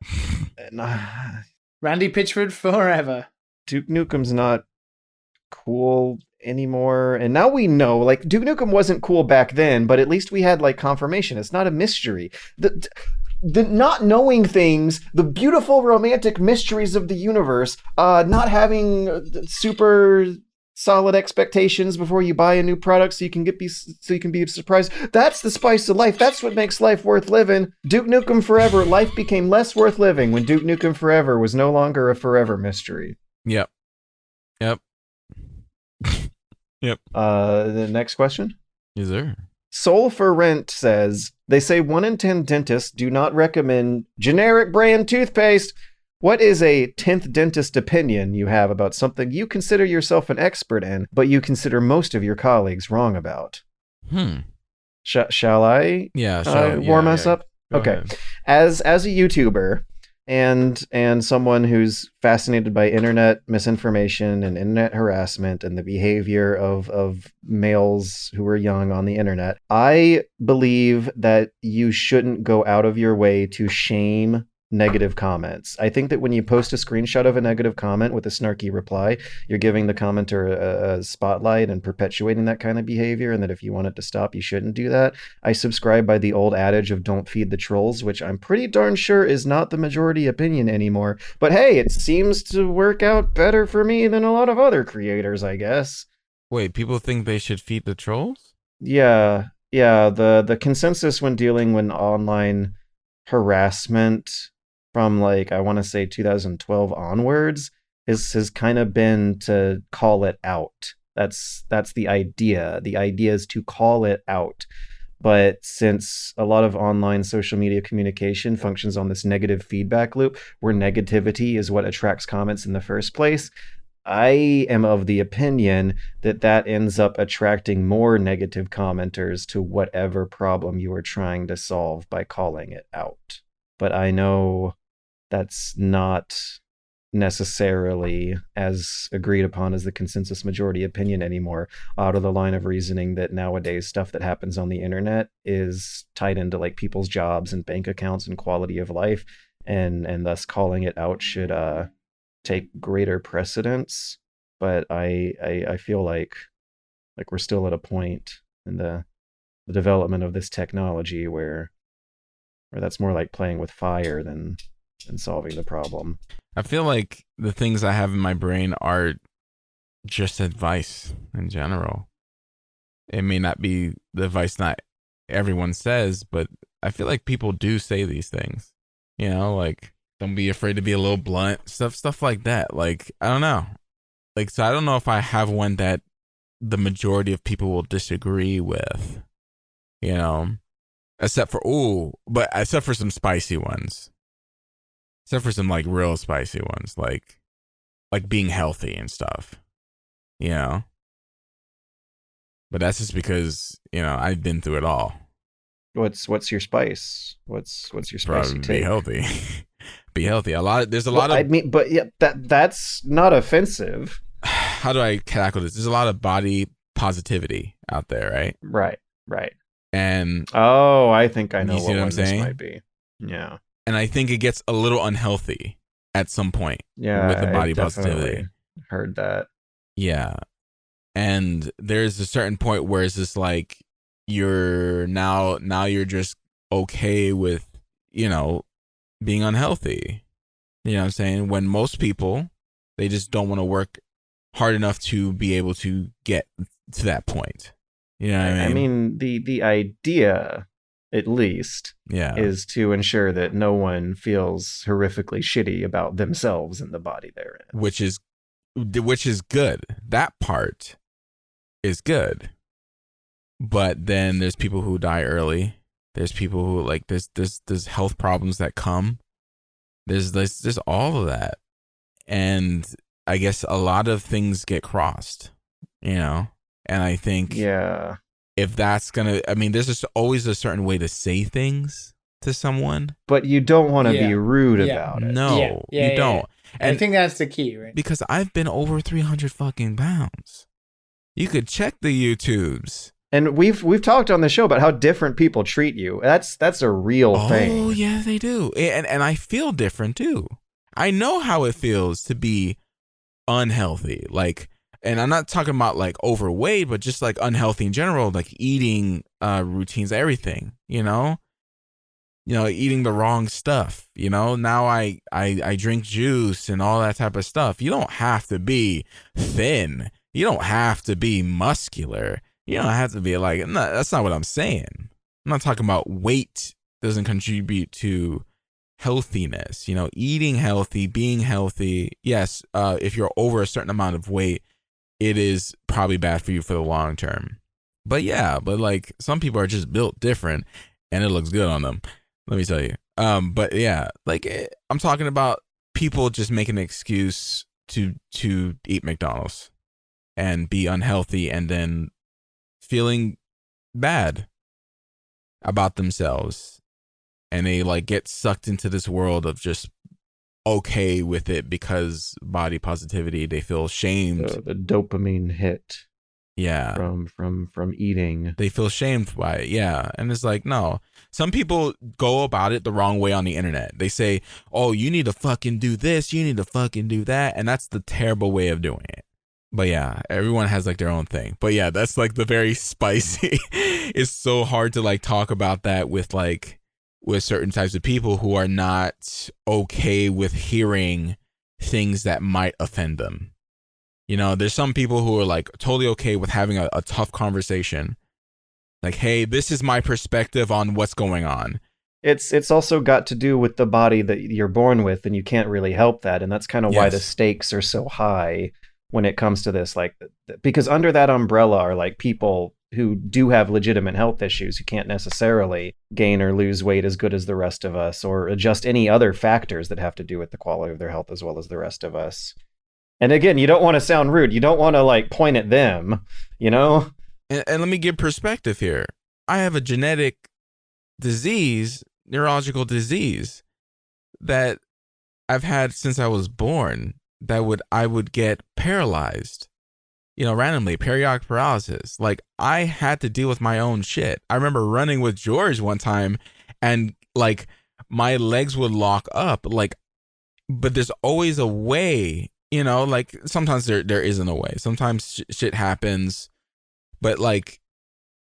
Randy Pitchford forever. Duke Nukem's not cool anymore. And now we know, like, Duke Nukem wasn't cool back then, but at least we had, like, confirmation. It's not a mystery. The not knowing things, the beautiful romantic mysteries of the universe, not having super solid expectations before you buy a new product so you can be surprised. That's the spice of life. That's what makes life worth living. Duke Nukem Forever, life became less worth living when Duke Nukem Forever was no longer a forever mystery. Yep. The next question? Yes, sir. Soul for Rent says, they say 1 in 10 dentists do not recommend generic brand toothpaste. What is a 10th dentist opinion you have about something you consider yourself an expert in, but you consider most of your colleagues wrong about? Shall I warm us up? Go okay. ahead. As a YouTuber and someone who's fascinated by internet misinformation and internet harassment and the behavior of males who are young on the internet, I believe that you shouldn't go out of your way to shame negative comments. I think that when you post a screenshot of a negative comment with a snarky reply, you're giving the commenter a spotlight and perpetuating that kind of behavior, and that if you want it to stop, you shouldn't do that. I subscribe by the old adage of don't feed the trolls, which I'm pretty darn sure is not the majority opinion anymore. But hey, it seems to work out better for me than a lot of other creators, I guess. Wait, people think they should feed the trolls? Yeah. The consensus when dealing with online harassment from, like, I want to say 2012 onwards has kind of been to call it out. That's the idea. The idea is to call it out. But since a lot of online social media communication functions on this negative feedback loop where negativity is what attracts comments in the first place, I am of the opinion that ends up attracting more negative commenters to whatever problem you are trying to solve by calling it out. But I know that's not necessarily as agreed upon as the consensus majority opinion anymore, out of the line of reasoning that nowadays stuff that happens on the internet is tied into like people's jobs and bank accounts and quality of life, and thus calling it out should take greater precedence. But I feel like we're still at a point in the development of this technology where that's more like playing with fire than solving the problem. I feel like the things I have in my brain are just advice in general. It may not be the advice not everyone says, but I feel like people do say these things. You know, like Don't be afraid to be a little blunt. Stuff like that. Like, I don't know. Like, so I don't know if I have one that the majority of people will disagree with, you know, except for some spicy ones. Except for some like real spicy ones, like being healthy and stuff, you know. But that's just because, you know, I've been through it all. What's your spice? What's your spicy Probably take? be healthy. Be healthy. I mean, but yeah, that's not offensive. How do I tackle this? There's a lot of body positivity out there, right? Right. And I think I know you see what I'm one saying? this might be. Yeah. And I think it gets a little unhealthy at some point with the body I positivity. definitely heard that. Yeah. And there's a certain point where it's just like you're now you're just okay with, you know, being unhealthy. You know what I'm saying? When most people, they just don't want to work hard enough to be able to get to that point. You know what I mean? I mean, the idea, at least, is to ensure that no one feels horrifically shitty about themselves and the body they're in. Which is good. That part is good. But then there's people who die early. There's people who like there's health problems that come. There's all of that. And I guess a lot of things get crossed, you know? And I think if that's I mean, there's just always a certain way to say things to someone. But you don't want to be rude about it. No, you don't. And I think that's the key, right? Because I've been over 300 fucking pounds. You could check the YouTubes. And we've talked on the show about how different people treat you. That's a real thing. Oh, yeah, they do. And I feel different too. I know how it feels to be unhealthy. Like, and I'm not talking about like overweight, but just like unhealthy in general, like eating routines, everything, you know, eating the wrong stuff, you know. Now I drink juice and all that type of stuff. You don't have to be thin. You don't have to be muscular. You don't have to be like, no, that's not what I'm saying. I'm not talking about weight doesn't contribute to healthiness, you know, eating healthy, being healthy. Yes, if you're over a certain amount of weight, it is probably bad for you for the long term. But yeah, but like some people are just built different and it looks good on them. Let me tell you. But yeah, like I'm talking about people just making an excuse to eat McDonald's and be unhealthy and then feeling bad about themselves, and they like get sucked into this world of just okay with it because body positivity. They feel shamed. The dopamine hit. Yeah. From eating. They feel shamed by it. Yeah. And it's like, no. Some people go about it the wrong way on the internet. They say, oh, you need to fucking do this. You need to fucking do that. And that's the terrible way of doing it. But yeah, everyone has like their own thing. But yeah, that's like the very spicy. It's so hard to like talk about that with certain types of people who are not okay with hearing things that might offend them. You know, there's some people who are like totally okay with having a tough conversation. Like, hey, this is my perspective on what's going on. It's also got to do with the body that you're born with, and you can't really help that. And that's kind of why the stakes are so high when it comes to this, like, because under that umbrella are like people who do have legitimate health issues who can't necessarily gain or lose weight as good as the rest of us, or adjust any other factors that have to do with the quality of their health as well as the rest of us. And again, you don't want to sound rude. You don't want to like point at them, you know? And let me give perspective here. I have a genetic disease, neurological disease that I've had since I was born. I would get paralyzed, you know, randomly, periodic paralysis. Like, I had to deal with my own shit. I remember running with George one time and like my legs would lock up, like, but there's always a way, you know, like sometimes there isn't a way. Sometimes shit happens, but like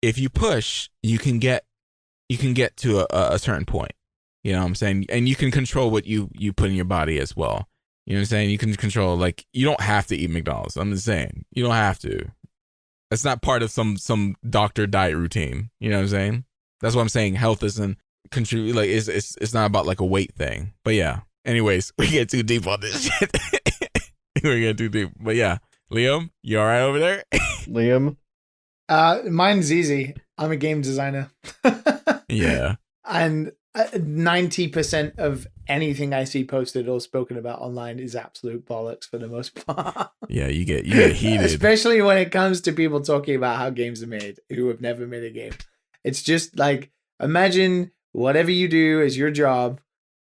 if you push, you can get to a certain point, you know what I'm saying? And you can control what you put in your body as well. You know what I'm saying? You can control, like, you don't have to eat McDonald's. I'm just saying, you don't have to. That's not part of some doctor diet routine. You know what I'm saying? That's what I'm saying. Health isn't contribute. Like, it's not about like a weight thing. But yeah, Anyways, we get too deep on this shit. We get too deep. But yeah, Liam, you all right over there? Liam? Mine's easy. I'm a game designer. Yeah. And 90% of anything I see posted or spoken about online is absolute bollocks for the most part. Yeah, you get heated. Especially when it comes to people talking about how games are made who have never made a game. It's just like, imagine whatever you do is your job,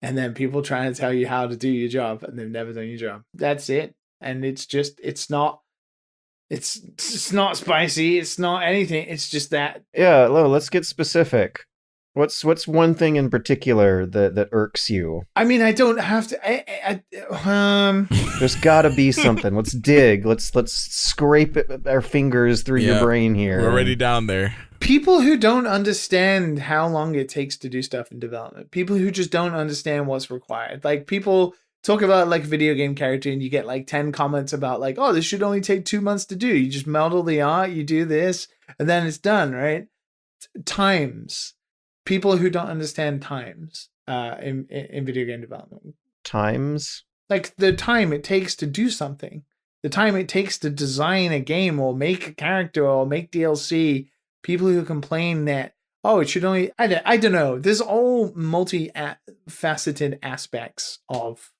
and then people trying to tell you how to do your job, and they've never done your job. That's it. And it's not spicy. It's not anything. It's just that. Yeah, let's get specific. What's one thing in particular that irks you? I mean, I don't have to. There's got to be something. Let's dig. Let's scrape our fingers through your brain here. We're already down there. People who don't understand how long it takes to do stuff in development. People who just don't understand what's required. Like, people talk about like a video game character and you get like 10 comments about like, oh, this should only take 2 months to do. You just model the art, you do this, and then it's done, right? Times. People who don't understand times in video game development. Times? Like the time it takes to do something. The time it takes to design a game or make a character or make DLC. People who complain that, oh, it should only... I don't know. There's all multi-faceted aspects of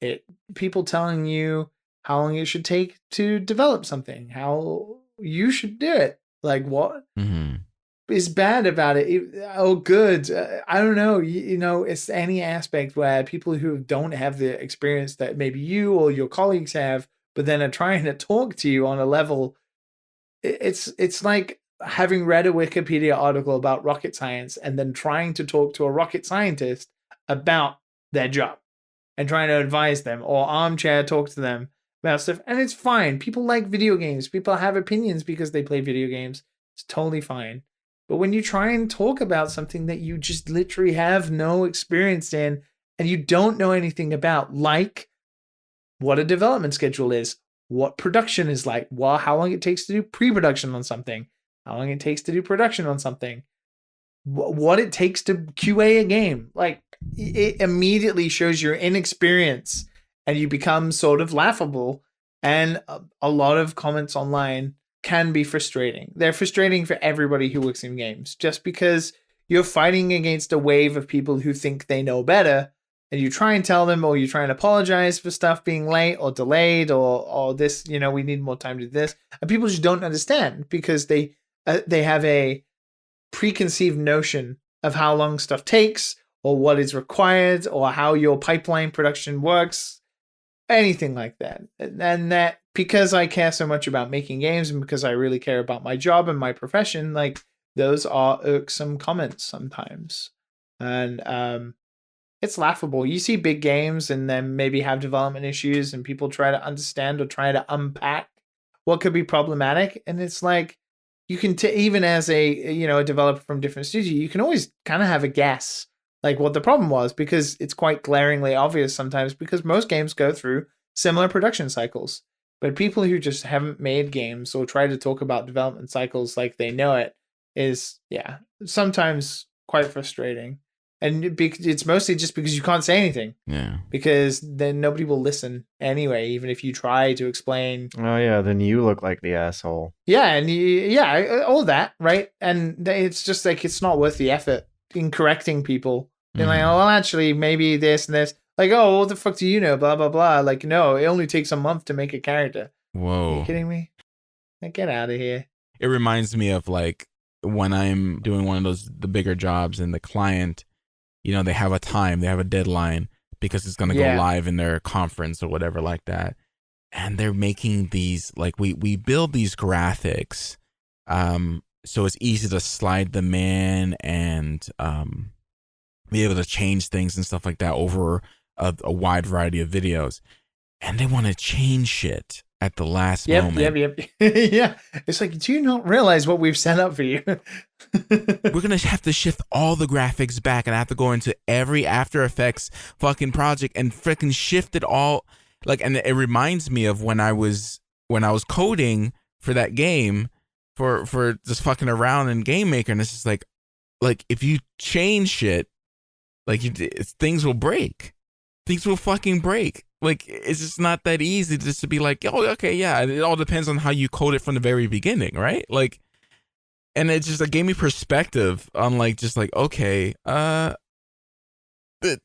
it. People telling you how long it should take to develop something. How you should do it. Like what? Mm-hmm. Is bad about it. Oh, good. I don't know. You know, it's any aspect where people who don't have the experience that maybe you or your colleagues have, but then are trying to talk to you on a level. It's like having read a Wikipedia article about rocket science and then trying to talk to a rocket scientist about their job and trying to advise them or armchair talk to them about stuff. And it's fine. People like video games. People have opinions because they play video games. It's totally fine. But when you try and talk about something that you just literally have no experience in and you don't know anything about, like what a development schedule is, what production is like, how long it takes to do pre-production on something, how long it takes to do production on something, what it takes to QA a game, like it immediately shows your inexperience and you become sort of laughable. And a lot of comments online can be frustrating. They're frustrating for everybody who works in games, just because you're fighting against a wave of people who think they know better, and you try and tell them, or you try and apologize for stuff being late or delayed, or this, you know, we need more time to do this, and people just don't understand because they have a preconceived notion of how long stuff takes, or what is required, or how your pipeline production works, anything like that. And that, because I care so much about making games and because I really care about my job and my profession, like those are irksome comments sometimes. And it's laughable. You see big games and then maybe have development issues and people try to understand or try to unpack what could be problematic. And it's like, you can even as a developer from different studios, you can always kind of have a guess like what the problem was, because it's quite glaringly obvious sometimes, because most games go through similar production cycles. But people who just haven't made games or try to talk about development cycles like they know it is, sometimes quite frustrating. And it's mostly just because you can't say anything. Yeah. Because then nobody will listen anyway, even if you try to explain. Oh, yeah, then you look like the asshole. Yeah, and all that, right? And it's just like, it's not worth the effort in correcting people. Being like, oh, well, actually, maybe this and this. Like, oh, what the fuck do you know? Blah, blah, blah. Like, no, it only takes a month to make a character. Whoa. Are you kidding me? Like, get out of here. It reminds me of like when I'm doing one of the bigger jobs and the client, you know, they have a time, they have a deadline because it's going to go live in their conference or whatever like that. And they're making these, like, we build these graphics so it's easy to slide them in and be able to change things and stuff like that over a wide variety of videos. And they want to change shit at the last moment. Yep. Yeah. It's like, do you not realize what we've set up for you? We're going to have to shift all the graphics back and I have to go into every After Effects fucking project and freaking shift it all. Like, and it reminds me of when I was coding for that game for just fucking around in Game Maker. And it's just like if you change shit, like things will break. things will fucking break. Like, it's just not that easy just to be like, oh, okay, yeah. It all depends on how you code it from the very beginning, right? Like, and it just gave me perspective on like, just like, okay,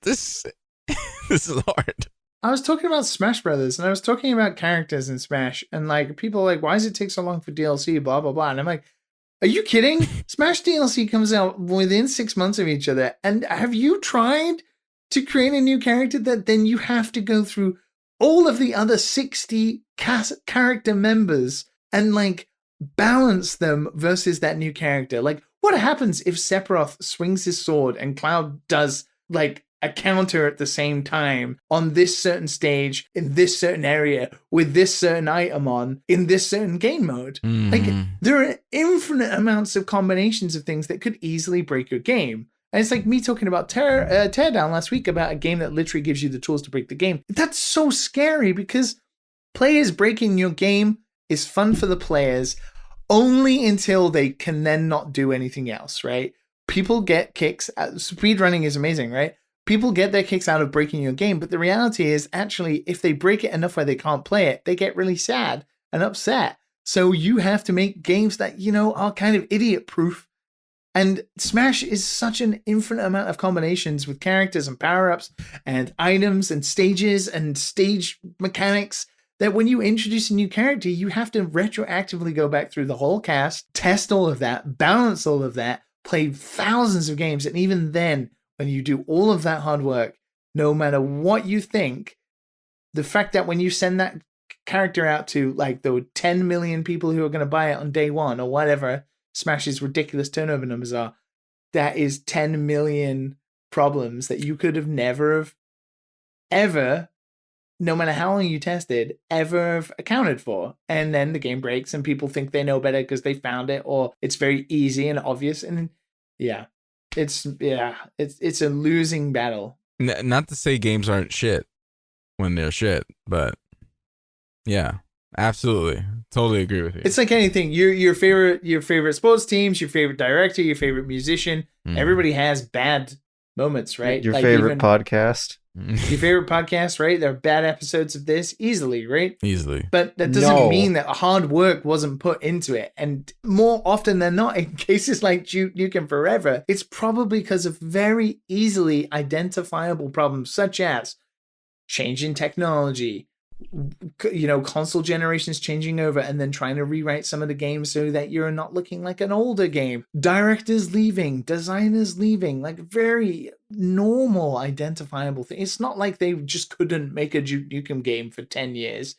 this this is hard. I was talking about Smash Brothers, and I was talking about characters in Smash, and like people are like, why does it take so long for DLC? Blah blah blah. And I'm like, are you kidding? Smash DLC comes out within 6 months of each other, and have you tried to create a new character that then you have to go through all of the other 60 character members and like balance them versus that new character? Like, what happens if Sephiroth swings his sword and Cloud does like a counter at the same time on this certain stage, in this certain area, with this certain item on, in this certain game mode? Like, there are infinite amounts of combinations of things that could easily break your game. And it's like me talking about Teardown last week about a game that literally gives you the tools to break the game. That's so scary because players breaking your game is fun for the players only until they can then not do anything else, right? People get kicks. Speedrunning is amazing, right? People get their kicks out of breaking your game, but the reality is actually if they break it enough where they can't play it, they get really sad and upset. So you have to make games that, you know, are kind of idiot proof. And Smash is such an infinite amount of combinations with characters and power-ups and items and stages and stage mechanics that when you introduce a new character, you have to retroactively go back through the whole cast, test all of that, balance all of that, play thousands of games. And even then, when you do all of that hard work, no matter what you think, the fact that when you send that character out to like the 10 million people who are going to buy it on day one or whatever Smash's ridiculous turnover numbers are, that is 10 million problems that you could have never have ever, no matter how long you tested, ever have accounted for. And then the game breaks and people think they know better because they found it, or it's very easy and obvious. And yeah. It's a losing battle. Not to say games aren't shit when they're shit, but yeah, absolutely, totally agree with you. It's like anything. Your favorite sports teams, your favorite director, your favorite musician. Everybody has bad moments, right? Your like favorite podcast. Your favorite podcast, right? There are bad episodes of this easily, right? Easily. But that doesn't mean that hard work wasn't put into it. And more often than not, in cases like Duke Nukem Forever, it's probably because of very easily identifiable problems, such as change in technology, you know, console generations changing over and then trying to rewrite some of the games so that you're not looking like an older game, directors leaving, designers leaving, like very normal identifiable thing. It's not like they just couldn't make a Duke Nukem game for 10 years.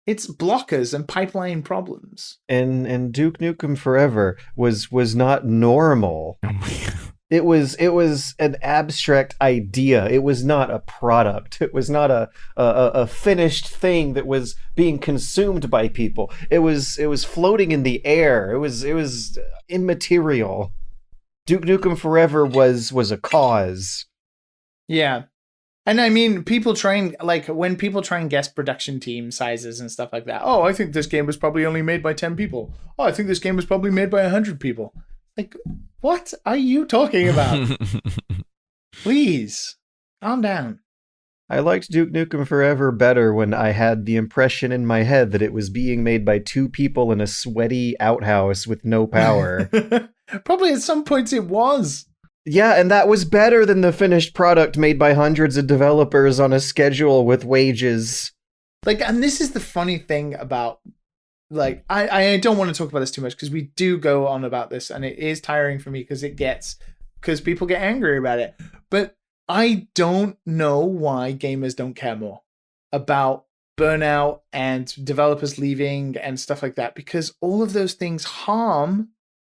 It's blockers and pipeline problems. And Duke Nukem Forever was not normal. Oh my God. It was an abstract idea. It was not a product. It was not a finished thing that was being consumed by people. It was floating in the air. It was immaterial. Duke Nukem Forever was a cause. Yeah. And I mean, people trying, like, when people try and guess production team sizes and stuff like that. Oh, I think this game was probably only made by 10 people. Oh, I think this game was probably made by 100 people. Like, what are you talking about? Please, calm down. I liked Duke Nukem Forever better when I had the impression in my head that it was being made by two people in a sweaty outhouse with no power. Probably at some points it was. Yeah, and that was better than the finished product made by hundreds of developers on a schedule with wages. Like, and this is the funny thing about, like, I don't want to talk about this too much because we do go on about this and it is tiring for me because people get angry about it. But I don't know why gamers don't care more about burnout and developers leaving and stuff like that, because all of those things harm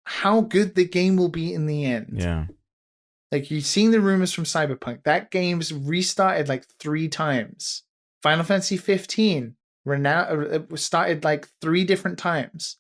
how good the game will be in the end. Yeah. Like, you've seen the rumors from Cyberpunk. That game's restarted like 3 times. Final Fantasy 15 started like 3 different times.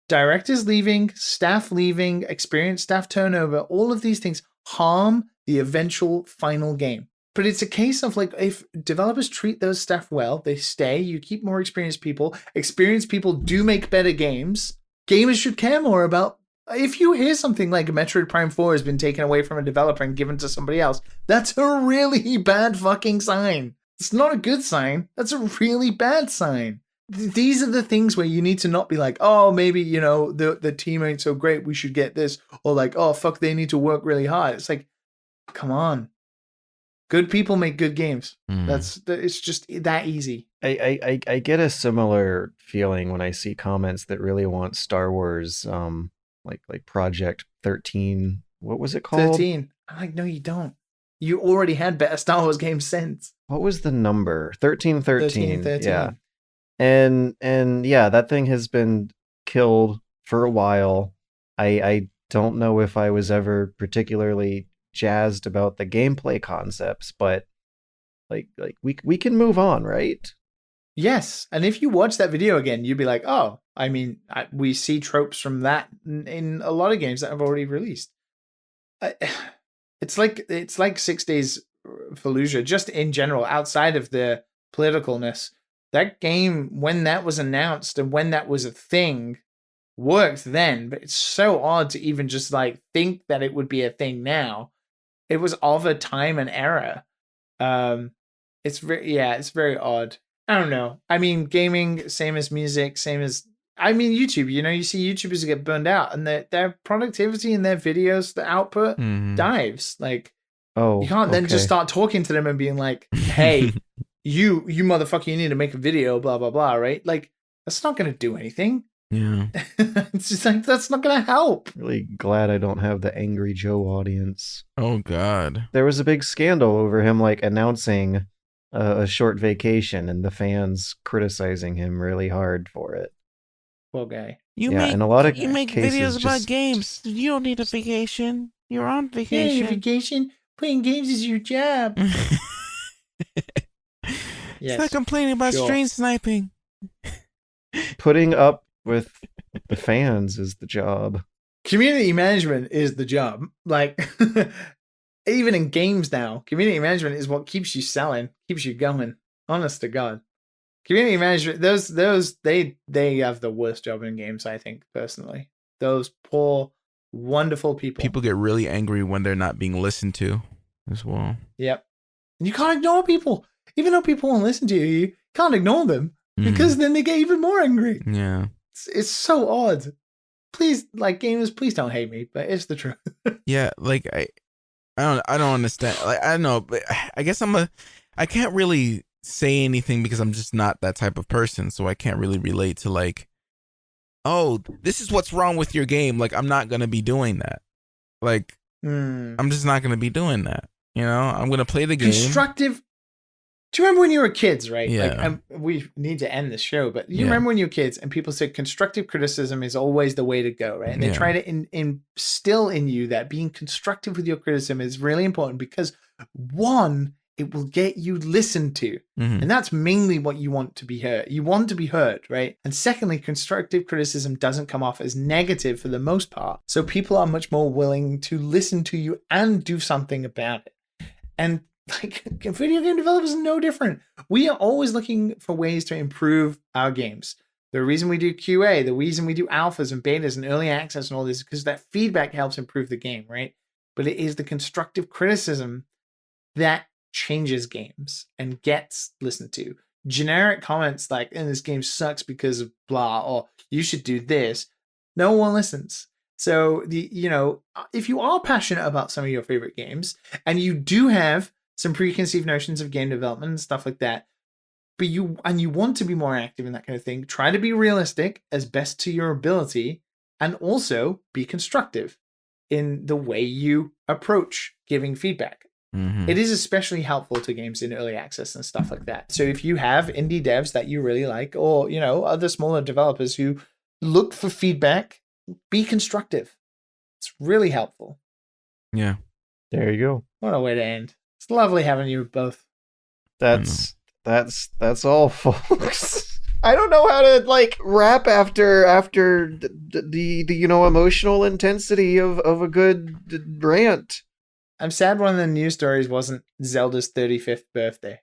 Directors leaving, staff leaving, experienced staff turnover, all of these things harm the eventual final game. But it's a case of, like, if developers treat those staff well, they stay, you keep more experienced people. Experienced people do make better games. Gamers should care more about, if you hear something like Metroid Prime 4 has been taken away from a developer and given to somebody else, that's a really bad fucking sign. It's not a good sign. That's a really bad sign. These are the things where you need to not be like, oh, maybe, the team ain't so great, we should get this. Or like, oh, fuck, they need to work really hard. It's like, come on. Good people make good games. It's just that easy. I get a similar feeling when I see comments that really want Star Wars, like Project 13. What was it called? 13. I'm like, no, you don't. You already had better Star Wars games since. What was the number? 1313. 13. Yeah. And yeah, that thing has been killed for a while. I don't know if I was ever particularly jazzed about the gameplay concepts, but like we can move on, right? Yes, and if you watch that video again, you'd be like, oh, I mean, we see tropes from that in a lot of games that have already released. It's like 6 Days Fallujah, just in general, outside of the politicalness. That game, when that was announced and when that was a thing, worked then, but it's so odd to even just like think that it would be a thing now. It was of a time and era. It's very odd. I don't know. I mean, gaming, same as music, YouTube. You see YouTubers get burned out, and their productivity in their videos, the output dives. Like, you can't then just start talking to them and being like, "Hey, you motherfucker, you need to make a video." Blah blah blah. Right? Like, that's not going to do anything. Yeah. It's just like, that's not going to help. Really glad I don't have the Angry Joe audience. Oh God. There was a big scandal over him like announcing a short vacation, and the fans criticizing him really hard for it. Poor guy. You make videos about games. You don't need a vacation. You're on vacation. Yeah, vacation. Playing games is your job. It's not complaining about stream sniping. Putting up with the fans is the job. Community management is the job. Like, even in games now, community management is what keeps you selling, keeps you going. Honest to God. Community management, they have the worst job in games, I think, personally. Those poor, wonderful people. People get really angry when they're not being listened to as well. Yep. And you can't ignore people. Even though people won't listen to you, you can't ignore them because then they get even more angry. Yeah. It's so odd. Please, like, gamers, please don't hate me, but it's the truth. Yeah, like I don't understand. Like, I don't know, but I guess I can't really say anything because I'm just not that type of person, so I can't really relate to like, oh, this is what's wrong with your game. Like, I'm not gonna be doing that. Like, I'm just not gonna be doing that. I'm gonna play the game. Constructive. Do you remember when you were kids, right? Yeah. Like, we need to end this show, but you remember when you were kids and people said constructive criticism is always the way to go, right? And they try to instill in you that being constructive with your criticism is really important because, one, it will get you listened to. And that's mainly what you want to be heard. You want to be heard, right? And secondly, constructive criticism doesn't come off as negative for the most part. So people are much more willing to listen to you and do something about it. And like, video game developers are no different. We are always looking for ways to improve our games. The reason we do QA, the reason we do alphas and betas and early access and all this is because that feedback helps improve the game, right? But it is the constructive criticism that changes games and gets listened to. Generic comments like, this game sucks because of blah, or you should do this. No one listens. So if you are passionate about some of your favorite games and you do have some preconceived notions of game development and stuff like that, but you want to be more active in that kind of thing, try to be realistic as best to your ability and also be constructive in the way you approach giving feedback. It is especially helpful to games in early access and stuff like that. So if you have indie devs that you really like, or other smaller developers who look for feedback, be constructive. It's really helpful. Yeah. There you go. What a way to end. It's lovely having you both. That's all, folks. I don't know how to like rap after the emotional intensity of a good rant. I'm sad one of the news stories wasn't Zelda's 35th birthday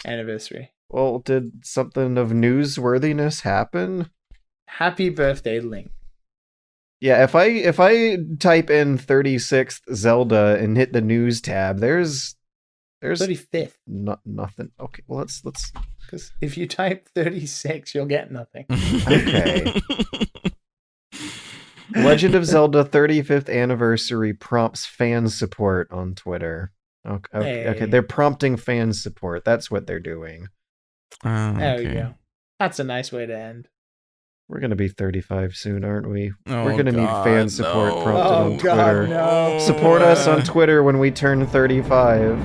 anniversary. Well, did something of newsworthiness happen? Happy birthday, Link. Yeah, if I type in 36th Zelda and hit the news tab, there's There's 35th. nothing. Okay, well let's. Because if you type 36, you'll get nothing. Okay. Legend of Zelda 35th anniversary prompts fan support on Twitter. Okay. Hey. They're prompting fan support. That's what they're doing. There we go. That's a nice way to end. We're gonna be 35 soon, aren't we? Oh, We're gonna need fan support no. prompted on Oh, God, Twitter. no. Support us on Twitter when we turn 35.